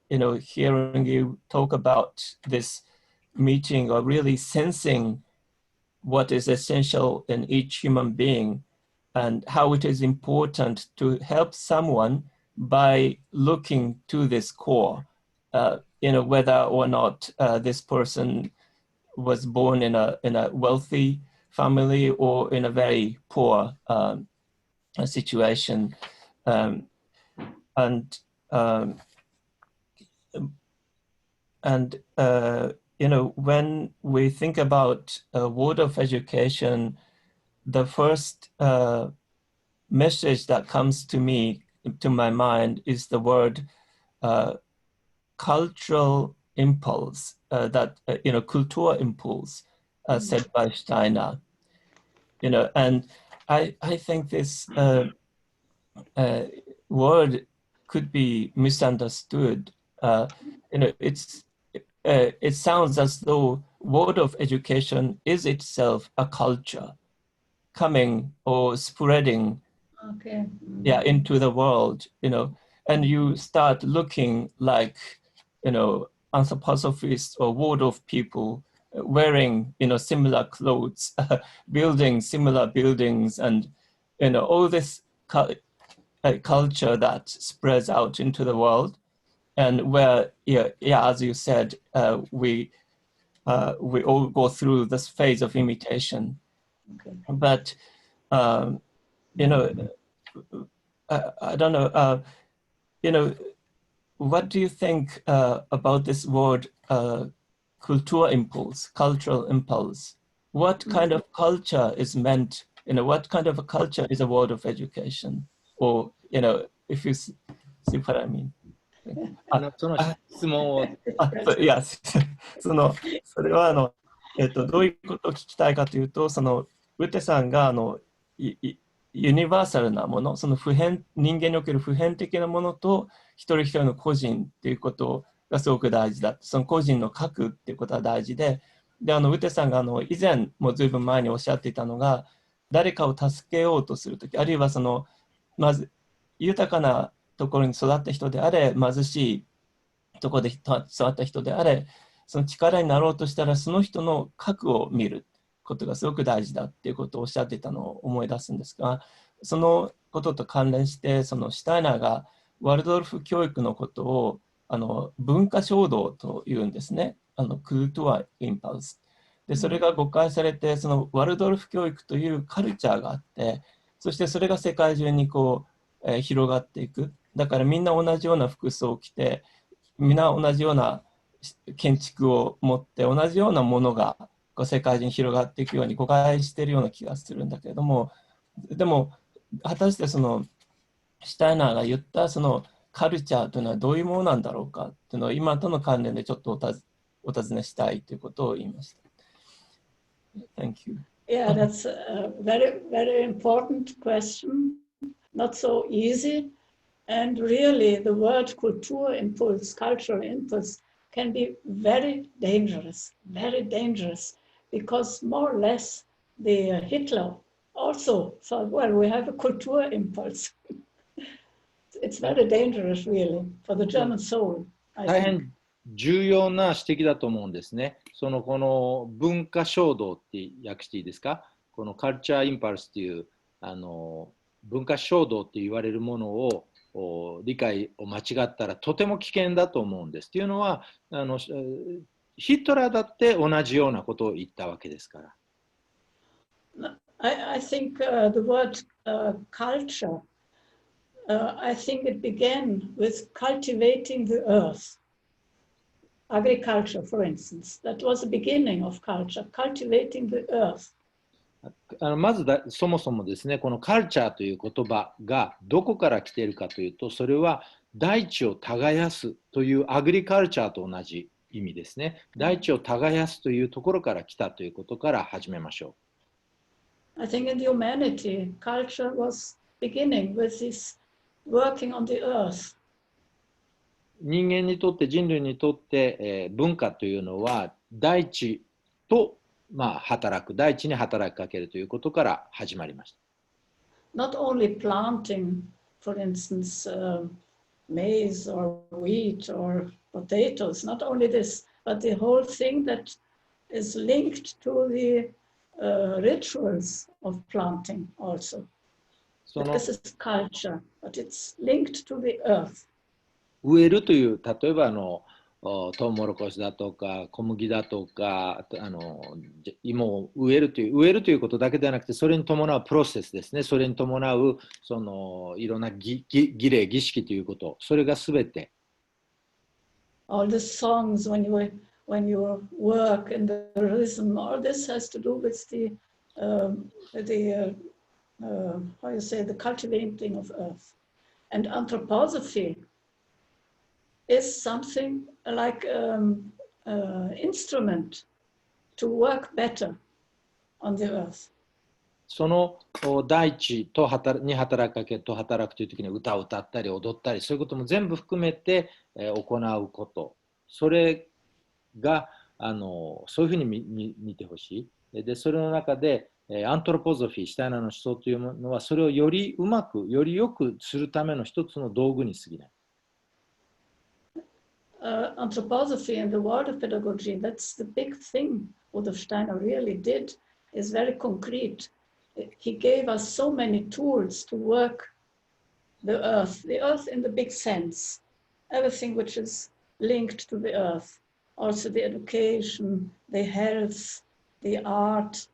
hearing you talk about this meeting or really sensing what is essential in each human being and how it is important to help someone by looking to this core, whether or not this person was born in a wealthy family or in a very poor situation. When we think about a word of education, the first message that comes to my mind is the word cultural impulse, Kulturimpuls, said by Steiner. And I think this word could be misunderstood. It sounds as though word of education is itself a culture coming or spreading into the world, and you start looking like, anthroposophists or Waldorf people wearing, similar clothes, building similar buildings, and, all this culture that spreads out into the world, and where, as you said, we all go through this phase of imitation. But, I don't know, what do you think about this word, Kulturimpuls, cultural impulse? What kind of culture is meant, what kind of a culture is a word of education? Or, if you see what I mean. その質問を。それはどういうことを聞きたいかというと、ウテさんがユニバーサルなもの、人間における普遍的なものと一人一人の個人っていうことがすごく大事だ。その個人の核っていうことは大事で、ウテさんが以前もずいぶん前におっしゃっていたのが、誰かを助けようとするとき、あるいはまず豊かなところに育った人であれ、貧しいところで育った人であれ、その力になろうとしたらその人の核を見ることがすごく大事だっていうことをおっしゃっていたのを思い出すんですが、そのことと関連してシュタイナーがワルドルフ教育のことを文化衝動というんですね。クルトゥア・インパルスで、それが誤解されて、ワルドルフ教育というカルチャーがあって、そしてそれが世界中に広がっていく。だからみんな同じような服装を着て、みんな同じような建築を持って同じようなものが世界中に広がっていくように誤解しているような気がするんだけれども、でも果たしてシュタイナーが言ったカルチャーというのはどういうものなんだろうかというのを今との関連でちょっとお尋ねしたいということを言いました。Thank you. Yeah, that's a very, very important question. Not so easy. And really, the word Kulturimpuls, cultural impulse, can be very dangerous, because more or less the Hitler also thought, well, we have a Kulturimpulse. It's very dangerous, really, for the German soul. 大変重要な指摘だと思うんですね。この文化衝動って訳していいですか？このカルチャーインパルスっていう文化衝動って言われるものを理解を間違ったらとても危険だと思うんです。というのはヒトラーだって同じようなことを言ったわけですから。I think the word culture, I think it began with cultivating the earth. Agriculture, for instance, that was the beginning of culture, cultivating the earth. まずそもそもですね、このカルチャーという言葉がどこから来ているかというと、それは大地を耕すというアグリカルチャーと同じ意味ですね。大地を耕すというところから来たということから始めましょう。I think in humanity, culture was beginning with this working on the earth. 人間にとって、人類にとって、文化というのは大地と働く、大地に働きかけるということから始まりました。Not only planting, for instance, maize or wheat or potatoes, not only this, but the whole thing that is linked to the rituals of planting also. This is culture, but it's linked to the earth. 植えるという、例えばトウモロコシだとか小麦だとか芋を植えるということだけではなくて、それに伴うプロセスですね。それに伴ういろんな儀礼儀式ということ、それがすべて。All the songs when you work in the rhythm, all this has to do with the how you say, the cultivating of earth. And anthroposophy is something like instrument to work better on the earth. その大地に働きかけと働くという時に歌を歌ったり踊ったり、そういうことも全部含めて行うこと、それがそういうふうに見てほしい。でそれの中でアントロポゾフィー、シュタイナーの思想というものは、それをよりうまくよりよくするための一つの道具に過ぎない。Anthroposophy and the world of pedagogy, that's the big thing what Steiner really did, is very concrete. He gave us so many tools to work the earth in the big sense, everything which is linked to the earth, also the education, the health, the art,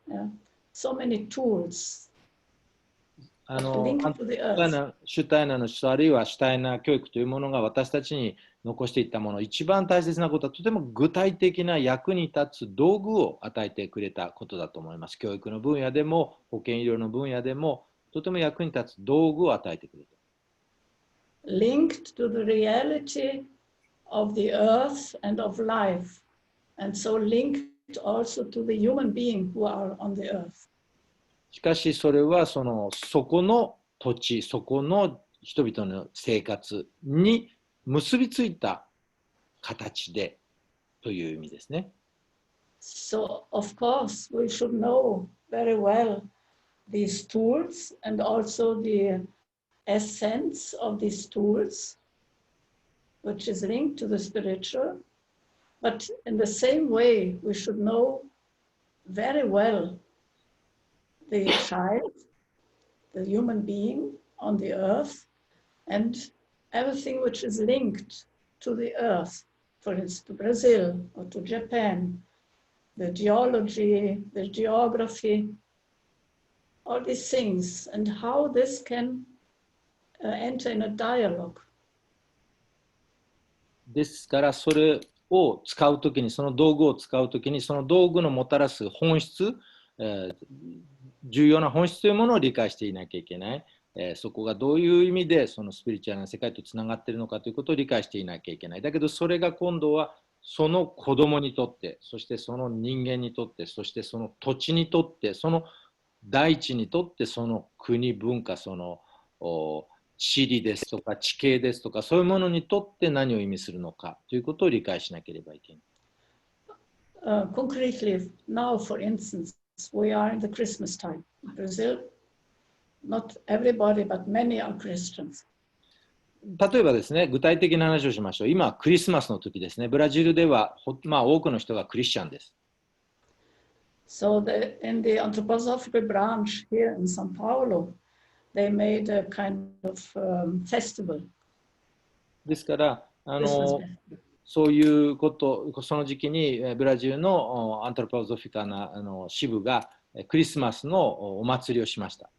so many tools. シュタイナーの思想、あるいはシュタイナー教育というものが私たちに残していったもの、一番大切なことはとても具体的な役に立つ道具を与えてくれたことだと思います。教育の分野でも保健医療の分野でもとても役に立つ道具を与えてくれた。Linked to the reality of the earth and of life, and so linked also to the human being who are on the earth. しかしそれはそこの土地、そこの人々の生活に結びついた形でという意味ですね。So, of course, we should know very well these tools and also the essence of these tools, which is linked to the spiritual. But in the same way, we should know very well the child, the human being on the earth, and everything which is linked to the earth, for instance, to Brazil or to Japan, the geology, the geography, all these things, and how this can enter in a dialogue. ですからそれを使うときに、その道具を使うときに、その道具のもたらす本質、重要な本質というものを理解していなきゃいけない。そこがどういう意味でそのスピリチュアルな世界とつながっているのかということを理解していなきゃいけない。だけどそれが今度はその子供にとって、そしてその人間にとって、そしてその土地にとって、その大地にとって、その国、文化、その地理ですとか地形ですとか、そういうものにとって何を意味するのかということを理解しなければいけない。Concretely, now, for instance, we are in the Christmas time in Brazil. Not everybody, but many are Christians. 例えばですね、具体的な話をしましょう。今、クリスマスの時ですね。ブラジルでは、多くの人がクリスチャンです。So in the anthroposophical branch here in São Paulo, they made a kind of festival. ですから、Christmas festival. そういうこと、その時期にブラジルのアントロポゾフィカな支部がクリスマスのお祭りをしました。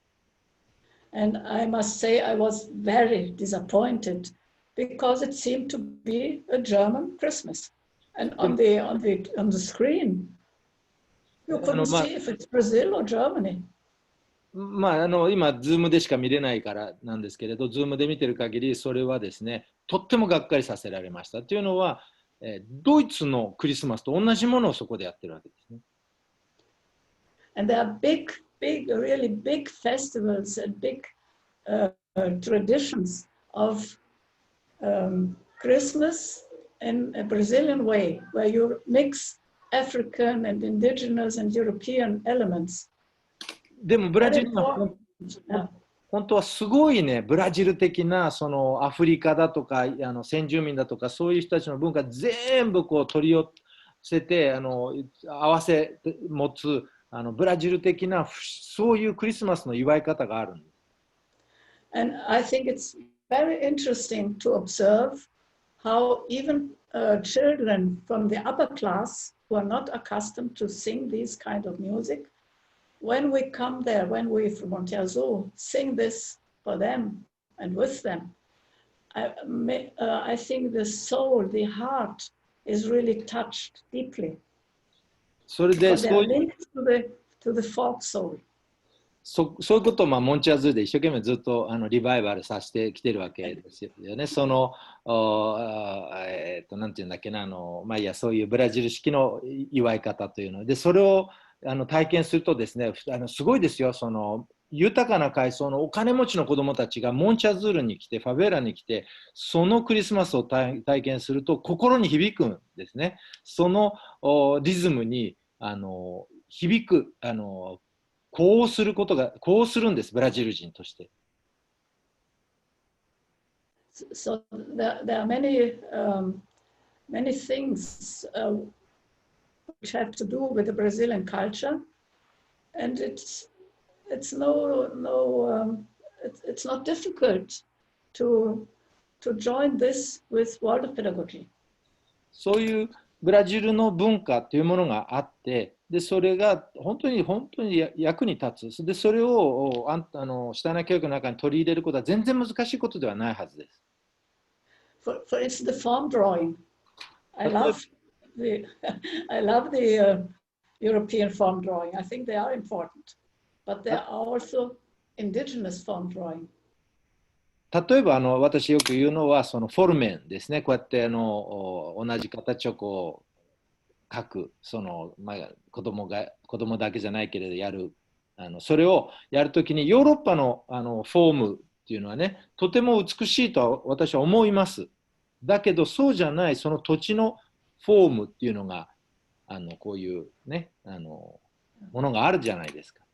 And I must say I was very disappointed because it seemed to be a German Christmas. And on the screen, you couldn't see if it's Brazil or Germany. まあ、今、Zoom でしか見れないからなんですけれど、Zoom で見てる限り、それはですね、とってもがっかりさせられました。というのは、ドイツのクリスマスと同じものをそこでやってるわけですね。And there are really big festivals and big traditions of Christmas in a Brazilian way, where you mix African and indigenous and European elements. でもブラジルは本当はすごいね、ブラジル的なそのアフリカだとか先住民だとかそういう人たちの文化全部こう取り寄せて合わせ持つブラジル的なそういうクリスマスの祝い方があるんです。And I think it's very interesting to observe how even children from the upper class who are not accustomed to sing these kind of music, when we come there, when we from Montreal sing this for them and with them, I think the soul, the heart is really touched deeply. それでそういう linked to the folk soul. そういうことをモンチアズーで一生懸命ずっとリバイバルさせてきてるわけですよね。そのなんていうんだっけなまあいやそういうブラジル式の祝い方というのでそれを体験するとですねすごいですよ。その豊かな階層のお金持ちの子どもたちがモンチアズールに来てファベーラに来てそのクリスマスを体験すると心に響くんですね。そのリズムに響くこうするんです、ブラジル人として。So there are many things which have to do with the Brazilian culture, and it's not difficult to join this with world pedagogy. そういうブラジルの文化というものがあって、でそれが本当に役に立つ。でそれをシュタイナー教育の中に取り入れることは全然難しいことではないはずです。For instance, the form drawing. I love the European form drawing. I think they are important, but there are also indigenous form drawing. 例えば私よく言うのはそのフォルメンですね。こうやって同じ形をこう描く子供だけじゃないけれどやるそれをやるときにヨーロッパのフォームっていうのはねとても美しいとは私は思います。だけどそうじゃないその土地のフォームっていうのがこういうねものがあるじゃないですか。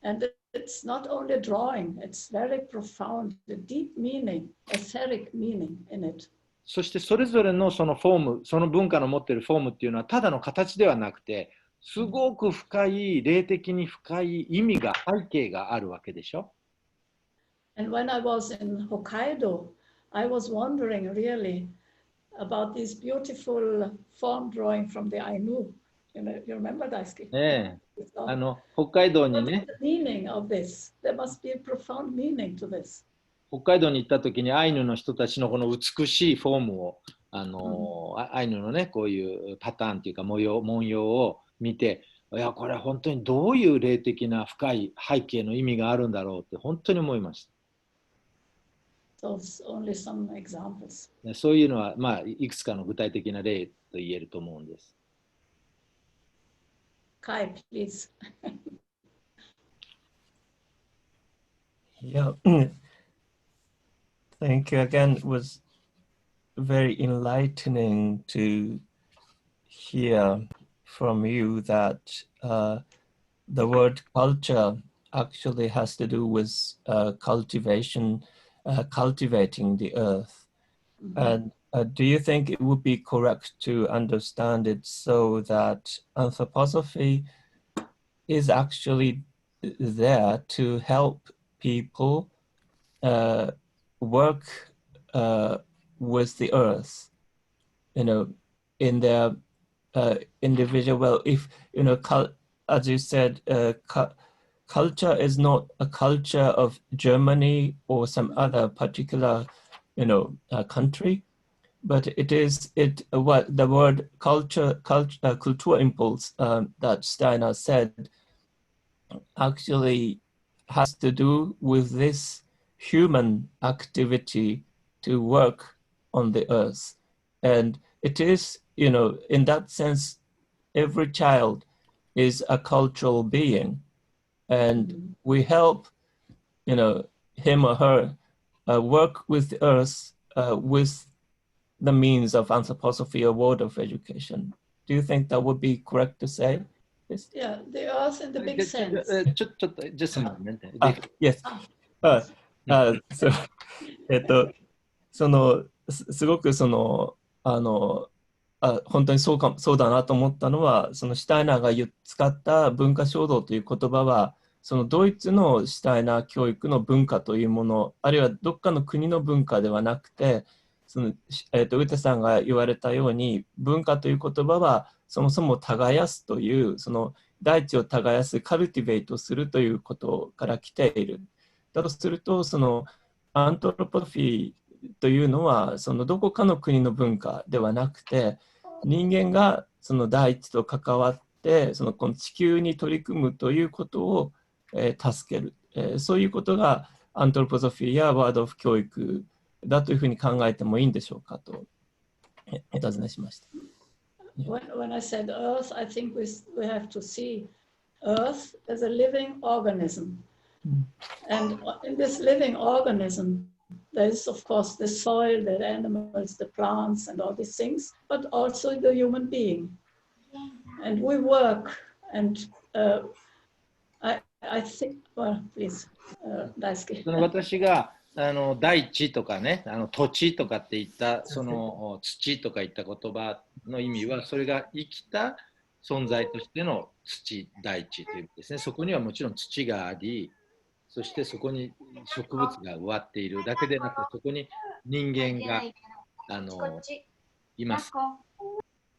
And it's not only drawing, it's very profound, the deep meaning, etheric meaning in it. そしてそれぞれのそのフォーム、その文化の持っているフォームっていうのはただの形ではなくて、すごく深い、霊的に深い意味が、背景があるわけでしょ。And when I was in Hokkaido, I was wondering really about this beautiful form drawing from the Ainu. You remember, Daisuke? 北海道にね。What's the meaning of this? There must be a profound meaning to this. 北海道に行った時にアイヌの人たちのこの美しいフォームをアイヌのねこういうパターンっていうか文様を見ていやこれは本当にどういう霊的な深い背景の意味があるんだろうって本当に思いました。Only some examples. そういうのはまあいくつかの具体的な例と言えると思うんです。Kai, please. Yeah. Thank you again. It was very enlightening to hear from you that the word culture actually has to do with cultivating the earth. And do you think it would be correct to understand it so that anthroposophy is actually there to help people work with the earth, in their individual. Well, if as you said, culture is not a culture of Germany or some other particular, country, but it is what the word Kulturimpulse that Steiner said actually has to do with this human activity to work on the earth. And it is, in that sense, every child is a cultural being. And we help, him or her work with the earth with the means of anthroposophy or world of education. Do you think that would be correct to say? Yes. Yeah, the earth in the big sense. Just a moment. Yes. So, すごく本当にそうだなと思ったのは、そのシュタイナーが使った文化衝動という言葉は、そのドイツのシュタイナー教育の文化というもの、あるいはどっかの国の文化ではなくて、ウテさんが言われたように、文化という言葉はそもそも耕すという、その大地を耕す、カルティベートするということから来ている。だとすると、そのアントロポフィーというのは、そのどこかの国の文化ではなくて、人間がその大地と関わって、この地球に取り組むということを、助ける、そういうことがアントロポソフィーやワードオフ教育だというふうに考えてもいいんでしょうかとお尋ねしました。When I said earth, I think we have to see earth as a living organism. And in this living organism, there is, of course, the soil, the animals, the plants, and all these things, but also the human being. And we work, and I think, well, please, Daisuke. 私が大地とかね、土地とかっていったその土とかいった言葉の意味は、それが生きた存在としての土、大地という意味ですね。そこにはもちろん土があり、そしてそこに植物が植わっているだけでなく、そこに人間がいます。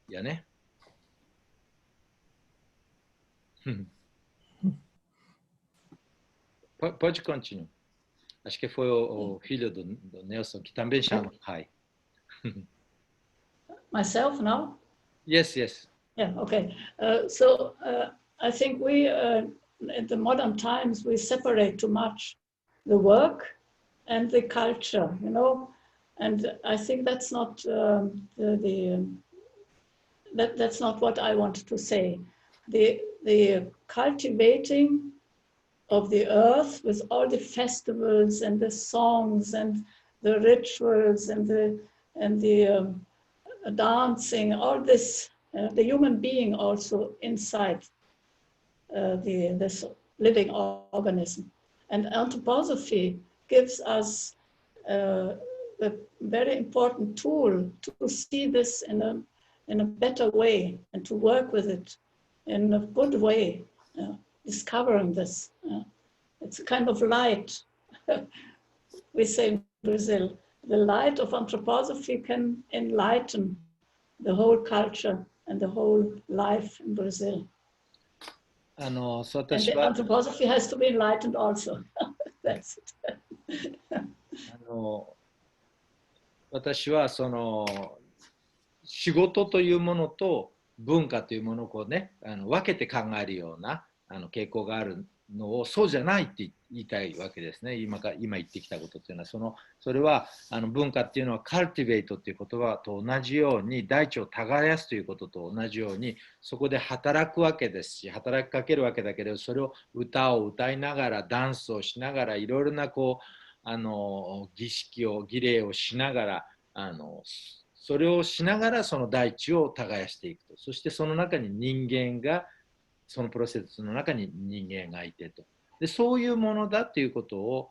いやね。Pode continuar. Acho que foi o filho do Nelson que também chama pai. Myself now? Yes, yes. Yeah, okay. So I think we, in the modern times, we separate too much the work and the culture, and I think that's not that's not what I wanted to say. The cultivating of the earth with all the festivals and the songs and the rituals and the dancing, all this, the human being also inside this living organism. And anthroposophy gives us a very important tool to see this in a better way and to work with it in a good way. Discovering this. It's a kind of light. We say in Brazil, the light of anthroposophy can enlighten the whole culture and the whole life in Brazil. And the anthroposophy has to be enlightened also. That's it. 私はその仕事というものと文化というものをこうね、分けて考えるような傾向があるのをそうじゃないって言いたいわけですね。今言ってきたことっていうのはそれは文化っていうのはカルティベートっていう言葉と同じように大地を耕すということと同じようにそこで働くわけですし働きかけるわけだけどそれを歌を歌いながらダンスをしながらいろいろな儀礼をしながらそれをしながらその大地を耕していくとそしてその中に人間がそのプロセスの中に人間がいてとでそういうものだということを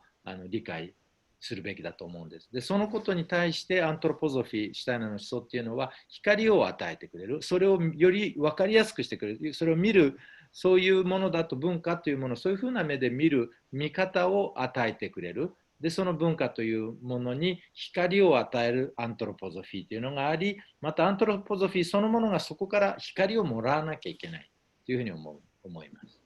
理解するべきだと思うんです。でそのことに対してアントロポゾフィーシュタイナーの思想っていうのは光を与えてくれるそれをより分かりやすくしてくれるそれを見るそういうものだと文化というものをそういうふうな目で見る見方を与えてくれる。でその文化というものに光を与えるアントロポゾフィーというのがあり、またアントロポゾフィーそのものがそこから光をもらわなきゃいけないというふうに思います。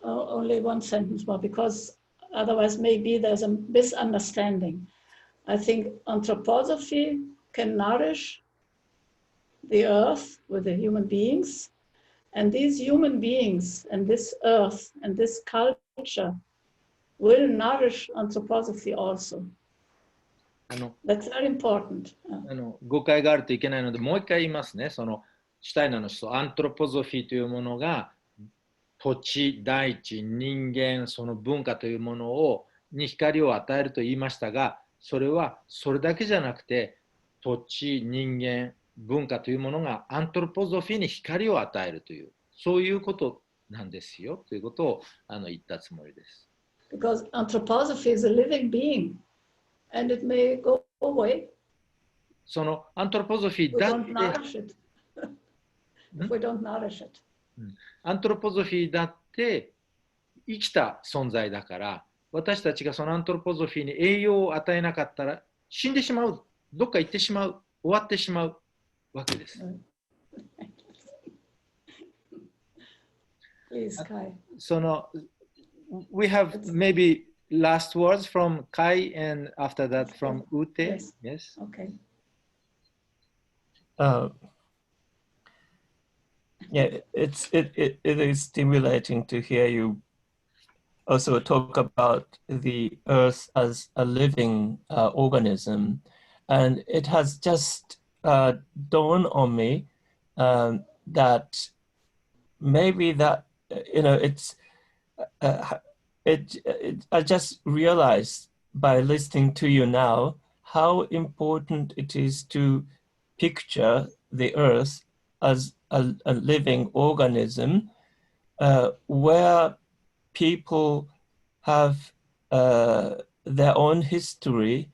Only one sentence more, because otherwise maybe there's a misunderstanding. I think anthroposophy can nourish the earth with the human beings, and these human beings and this earth and this culture will nourish anthroposophy also. That's very important. 誤解があるといけないので、もう一回言いますね。そのシュタイナーの思想、アントロポゾフィーというものが土地、大地、人間、その文化というものに光を与えると言いましたが、それはそれだけじゃなくて、土地、人間、文化というものがアントロポゾフィーに光を与えるという、そういうことなんですよということを言ったつもりです。Because anthroposophy is a living being, and it may go away. そのアントロポゾフィーだって、if we don't nourish it. アントロポゾフィーだって生きた存在だから、私たちがそのアントロポゾフィーに栄養を与えなかったら死んでしまう、どっか行ってしまう、終わってしまうわけです。Please, Kai. その We have maybe last words from Kai and after that from Ute. Yes. Okay. Yeah, it is stimulating to hear you also talk about the earth as a living organism, and it has just dawned on me that maybe that I just realized by listening to you now how important it is to picture the earth as a living organism where people have their own history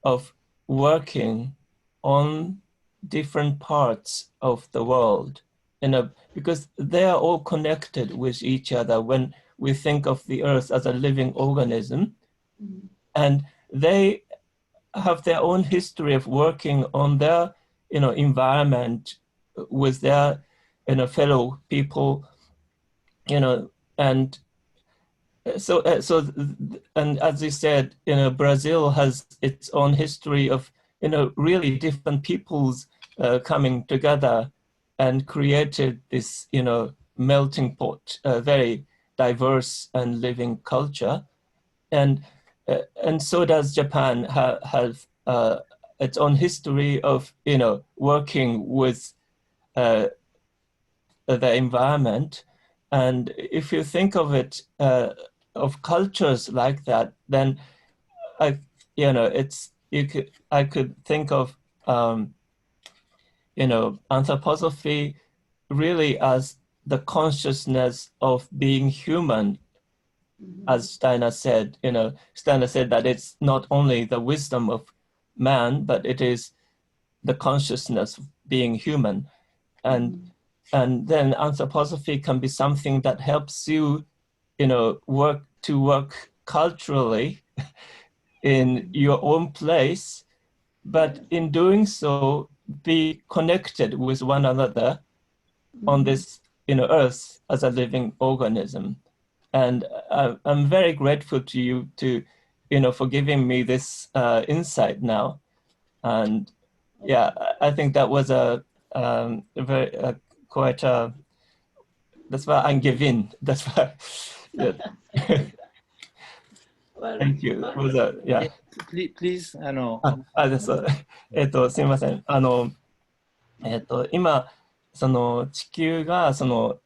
of working on different parts of the world, because they are all connected with each other when we think of the earth as a living organism. Mm-hmm. And they have their own history of working on their environment with their fellow people, and so and as you said, Brazil has its own history of really different peoples coming together and created this melting pot, very diverse and living culture, and so does Japan have its own history of working with the environment. And if you think of it of cultures like that, then I could think of anthroposophy really as the consciousness of being human. As Steiner said, Steiner said that it's not only the wisdom of man, but it is the consciousness of being human. And then anthroposophy can be something that helps you, work culturally in your own place, but in doing so, be connected with one another on this, earth as a living organism. And I'm very grateful to you for giving me this insight now. And yeah, I think that was that's why I'm giving. That's why. Yeah. Well, Thank you. Yeah. Please, すみません。今、その地球が生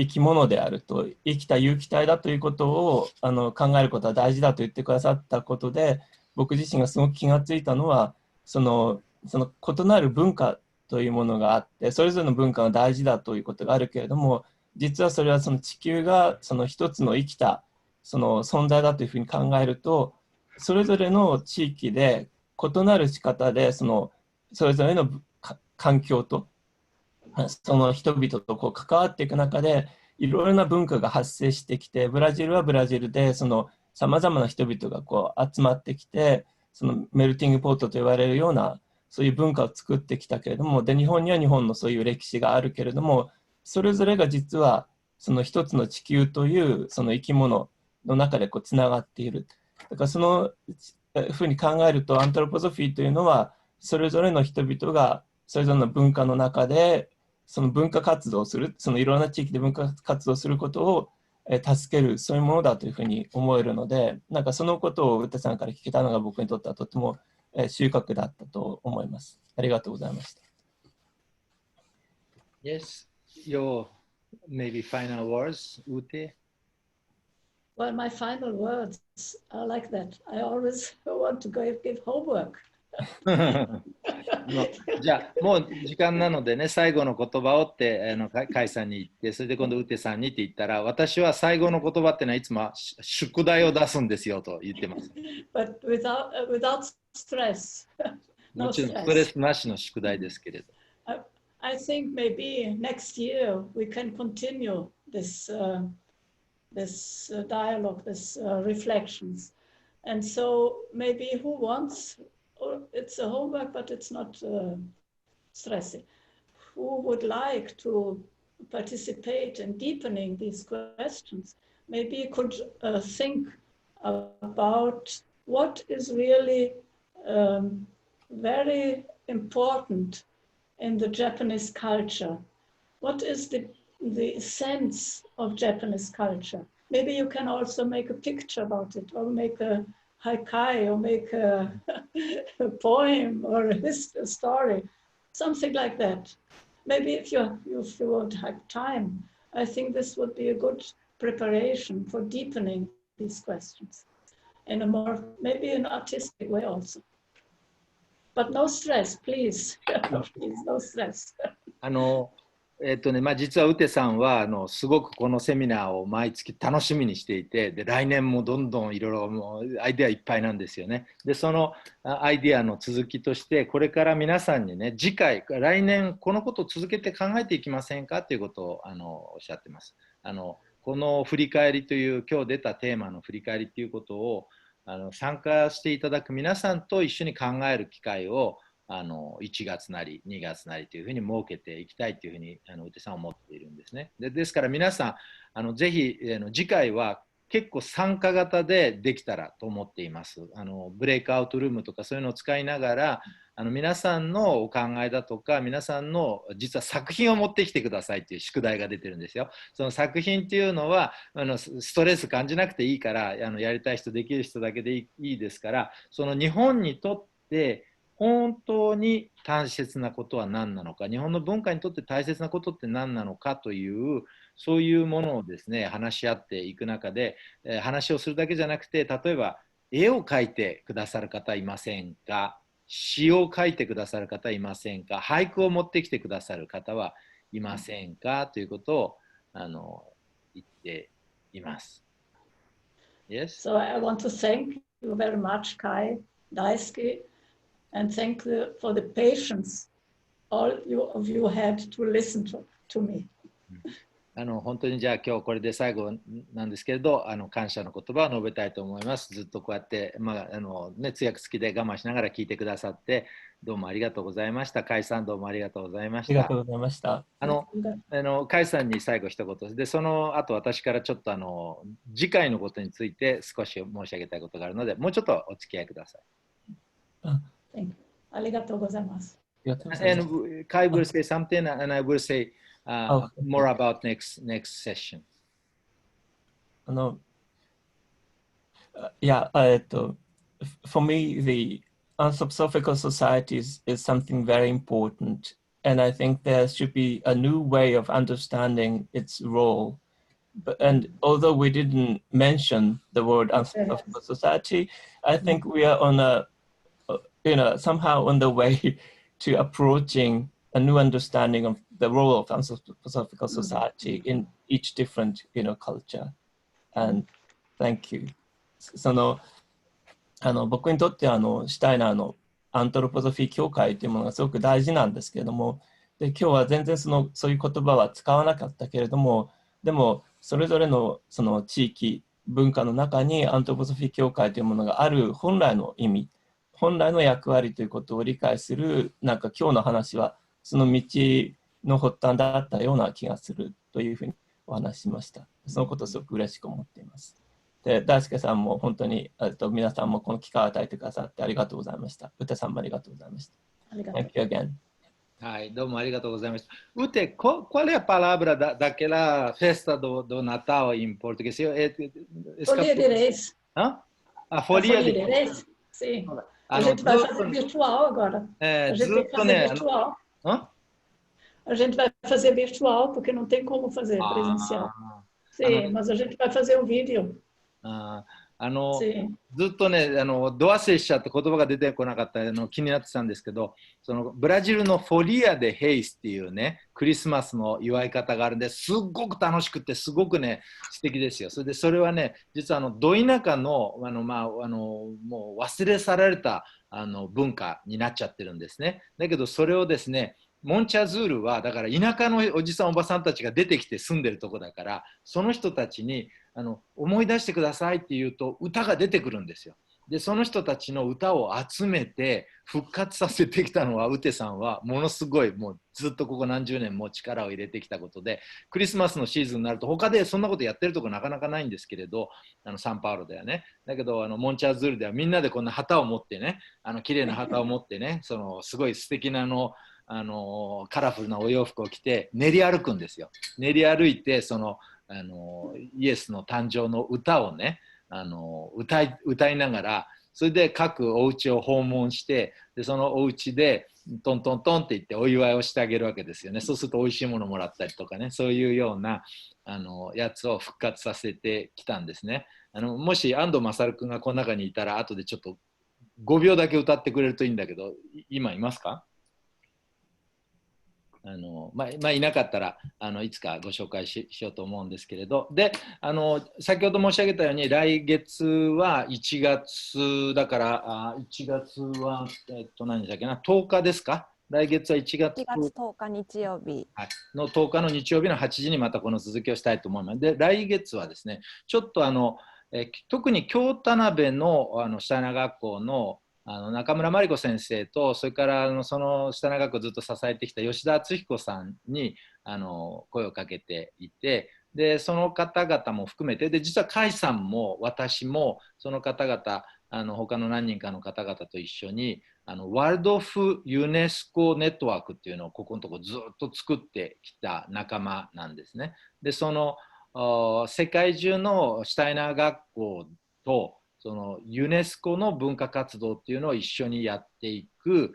き物であると、生きた有機体だということを考えることは大事だと言ってくださったことで、僕自身がすごく気がついたのは、その異なる文化というものがあって、それぞれの文化が大事だということがあるけれども、実はそれはその地球が一つの生きた存在だというふうに考えると、それぞれの地域で異なる仕方でそれぞれの環境とその人々とこう関わっていく中でいろいろな文化が発生してきて、ブラジルはブラジルでそのさまざまな人々がこう集まってきて、そのメルティングポットと言われるようなそういう文化を作ってきたけれども、で日本には日本のそういう歴史があるけれども、それぞれが実はその一つの地球というその生き物の中でこうつながっている。だからそのふうに考えると、アントロポソフィーというのはそれぞれの人々がそれぞれの文化の中でその文化活動をする、そのいろんな地域で文化活動をすることを助ける、そういうものだというふうに思えるので、なんかそのことを歌さんから聞けたのが僕にとってはとても収穫だったと思います。ありがとうございました。Yes, your maybe final words, Ute? Well, my final words are like that. I always want to go give homework. じゃあもう時間なのでね、最後の言葉をってカイさんに言って、それで今度ウテさんにって言ったら、私は最後の言葉ってのはいつも宿題を出すんですよと言ってます。But without stress. もちろんストレスなしの宿題ですけれど。I think maybe next year we can continue this dialogue, this reflections. And so maybe who wants, or it's a homework, but it's not stressing. Who would like to participate in deepening these questions? Maybe could think about what is really very important in the Japanese culture. What is the sense of Japanese culture? Maybe you can also make a picture about it, or make a haikai, or make a poem, or a story, something like that. Maybe if you would have time, I think this would be a good preparation for deepening these questions in a more, maybe an artistic way also. But no stress, please. Please, no stress. 実はウテさんはすごくこのセミナーを毎月楽しみにしていて、で来年もどんどんいろいろアイデアいっぱいなんですよね。でそのアイデアの続きとして、これから皆さんにね、次回来年このことを続けて考えていきませんかということをおっしゃってます。この振り返りという今日出たテーマの振り返りということを参加していただく皆さんと一緒に考える機会を1月なり2月なりというふうに設けていきたいというふうにウテさんは思っているんですね。ですから皆さんぜひ次回は結構参加型でできたらと思っています。ブレイクアウトルームとかそういうのを使いながら皆さんのお考えだとか、皆さんの実は作品を持ってきてくださいという宿題が出てるんですよ。その作品っていうのはストレス感じなくていいから、やりたい人できる人だけでいいですから、その日本にとって本当に大切なことは何なのか、日本の文化にとって大切なことって何なのかという、そういうものをですね話し合っていく中で、話をするだけじゃなくて、例えば絵を描いてくださる方いませんか、詩を書いてくださる方いませんか、俳句を持ってきてくださる方はいませんかということを言っています。Yes? So I want to thank you very much, Kai Daisuke, and thank for the patience all of you had to listen to me. 本当にじゃあ今日これで最後なんですけれど、感謝の言葉を述べたいと思います。ずっとこうやって、通訳付きで我慢しながら聞いてくださってどうもありがとうございました。甲斐さんどうもありがとうございました。ありがとうございました。甲斐さんに最後一言で、その後私からちょっと次回のことについて少し申し上げたいことがあるので、もうちょっとお付き合いください。ありがとうございます。And Kai will say something, and I will say more about next session. For me, the anthroposophical society is something very important, and I think there should be a new way of understanding its role. And although we didn't mention the word anthroposophical society, I think we are on somehow on the way to approaching a new understanding of the role of anthroposophical society in each different, culture. And thank you. 僕にとってシュタイナーのアントロポソフィー協会というものがすごく大事なんですけれども、で、今日は全然そういう言葉は使わなかったけれども、でもそれぞれのその地域、文化の中にアントロポソフィー教会というものがある本来の意味、本来の役割ということを理解する、なんか今日の話はその道の発端だったような気がするというふうにお話ししました。そのことをすごく嬉しく思っています。で、大輔さんも本当に皆さんもこの機会を与えてくださってありがとうございました。うてさんもありがとうございました。Thank you again. はい、どうもありがとうございました。Ute, qual é a palavra daquela festa do Natal em português? Folia de Reis. Hã? A A folia Folia de de Reis? Sim. A ず gente vai っと fazer virtual agora. A ず gente っ vai と fazer ね、 virtual. ん A gente vai fazer virtual, porque não tem como fazer presencial. あ Sim, mas a gente vai fazer o vídeo. あ Sim. ずっとね、ド忘れしちゃって言葉が出てこなかった気になってたんですけど、そのブラジルのフォリア・デ・ヘイスっていうね、クリスマスの祝い方があるんで、すっごく楽しくて、すごくね、素敵ですよ。それはね、実はど田舎の、もう忘れ去られた文化になっちゃってるんですね。だけど、それをですね、モンチアズールはだから田舎のおじさんおばさんたちが出てきて住んでるとこだから、その人たちに思い出してくださいって言うと歌が出てくるんですよ。でその人たちの歌を集めて復活させてきたのはウテさんはものすごいもうずっとここ何十年も力を入れてきたことで、クリスマスのシーズンになると他でそんなことやってるとこなかなかないんですけれど、サンパウロではね、だけどモンチャズールではみんなでこんな旗を持ってね、綺麗な旗を持ってね、すごい素敵なカラフルなお洋服を着て練り歩くんですよ。練り歩いてイエスの誕生の歌をね歌いながら、それで各お家を訪問して、でそのお家でトントントンって言ってお祝いをしてあげるわけですよね。そうするとおいしいものもらったりとかね、そういうようなやつを復活させてきたんですね。もし安藤勝君がこの中にいたら後でちょっと5秒だけ歌ってくれるといいんだけど、今いますか？いなかったらいつかご紹介 しようと思うんですけれど、で先ほど申し上げたように来月は1月だから、1月は、何だっけな、10日ですか。来月は1月10日日曜日、はい、の10日の日曜日の8時にまたこの続きをしたいと思います。で来月はですね、ちょっと特に京田辺のシュタイナー学校の中村真理子先生と、それからそのシュタイナー学校をずっと支えてきた吉田敦彦さんに声をかけていて、でその方々も含めて、で実は甲斐さんも私もその方々他の何人かの方々と一緒にワールド・オフ・ユネスコネットワークっていうのをここのところずっと作ってきた仲間なんですね。でその世界中のシュタイナー学校とそのユネスコの文化活動っていうのを一緒にやっていく、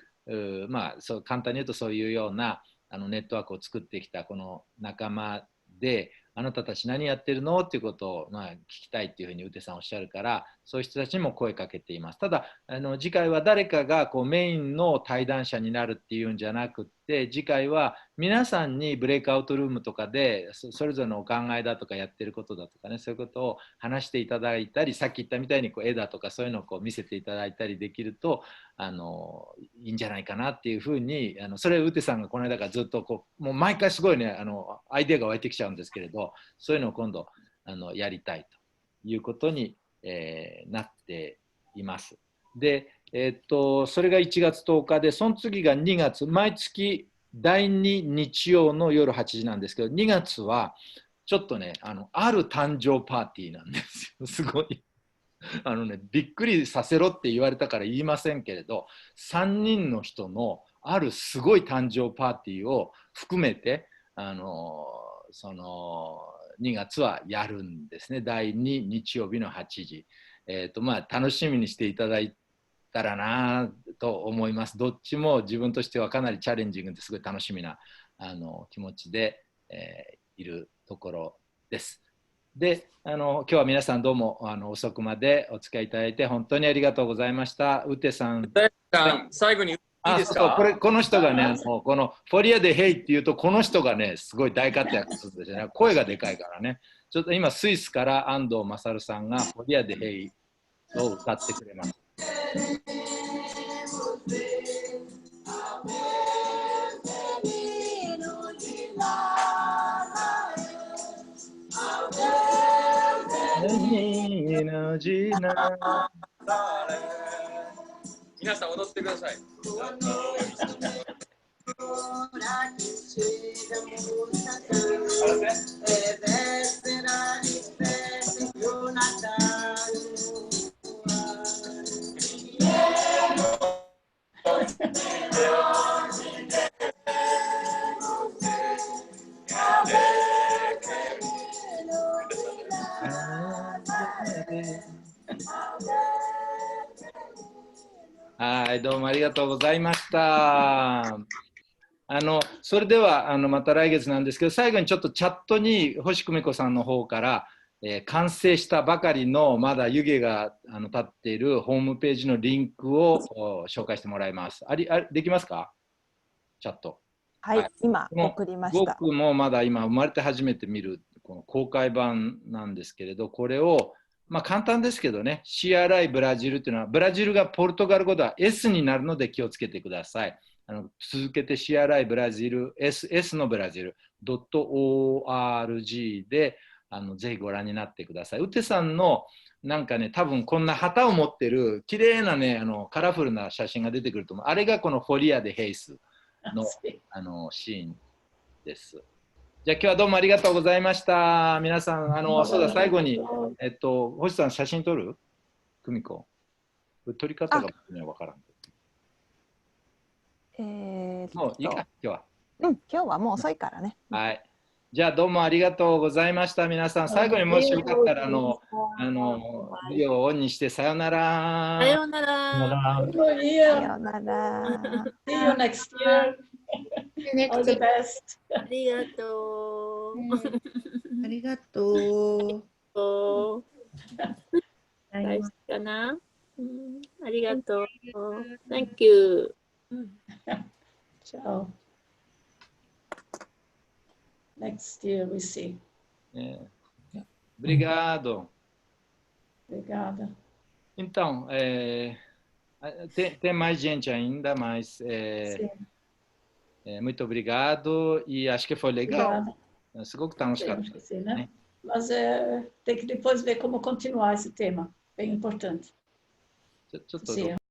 そう簡単に言うとそういうようなネットワークを作ってきたこの仲間で、あなたたち何やってるのっていうことを聞きたいっていうふうにウテさんおっしゃるから、そういう人たちにも声かけています。ただ次回は誰かがメインの対談者になるっていうんじゃなくって、次回は皆さんにブレイクアウトルームとかでそれぞれのお考えだとかやってることだとかね、そういうことを話していただいたり、さっき言ったみたいに絵だとかそういうのを見せていただいたりできるといいんじゃないかなっていうふうに、それウテさんがこの間からずっともう毎回すごいねアイデアが湧いてきちゃうんですけれど、そういうのを今度やりたいということに、なっています。で、それが1月10日で、その次が2月、毎月第2日曜の夜8時なんですけど、2月はちょっとねある誕生パーティーなんですよ。すごいびっくりさせろって言われたから言いませんけれど、3人の人のあるすごい誕生パーティーを含めてその2月はやるんですね。第2日曜日の8時、楽しみにしていただいたらなと思います。どっちも自分としてはかなりチャレンジングですごい楽しみな気持ちで、いるところです。で今日は皆さんどうも遅くまでお付き合いいただいて本当にありがとうございました。ウテさん、最後にいいですか？この人がねこのフォリアでヘイっていうとこの人がねすごい大活躍するんですよね。声がでかいからね。ちょっと今スイスから安藤勝さんがフォリアでヘイを歌ってくれます。皆さん踊ってください。はい、どうもありがとうございました。それではまた来月なんですけど、最後にちょっとチャットに星久美子さんの方から、完成したばかりのまだ湯気が立っているホームページのリンクを紹介してもらいます。できますか？チャット。はい、今送りました。僕もまだ今生まれて初めて見るこの公開版なんですけれど、これを簡単ですけどね、CRI ブラジルというのは、ブラジルがポルトガル語では S になるので気をつけてください。続けて CRI ブラジル、S のブラジル、.org でぜひご覧になってください。ウテさんのなんかね、多分こんな旗を持ってる綺麗なね、カラフルな写真が出てくると思う。あれがこのフォリアでヘイスのシーンです。じゃあ今日はどうもありがとうございました。皆さん、そうだ、最後に、星さん写真撮る？久美子。撮り方がわからん。もういいか、今日は。今日はもう遅いからね。はい。じゃあどうもありがとうございました。皆さん、最後にもしよかったら、ビデオをオンにしてさよなら。さようなら。さようなら。See you next year. All the best. ありがとう。ありがとう。大好きかな、ありがとう。Thank you. Ciao. Next year we see. Obrigado. Obrigada. Então, tem mais gente ainda, mas muito obrigado e acho que foi legal. すごく楽しかったですね。Mas tem que depois ver como continuar esse tema, bem importante. ちょっと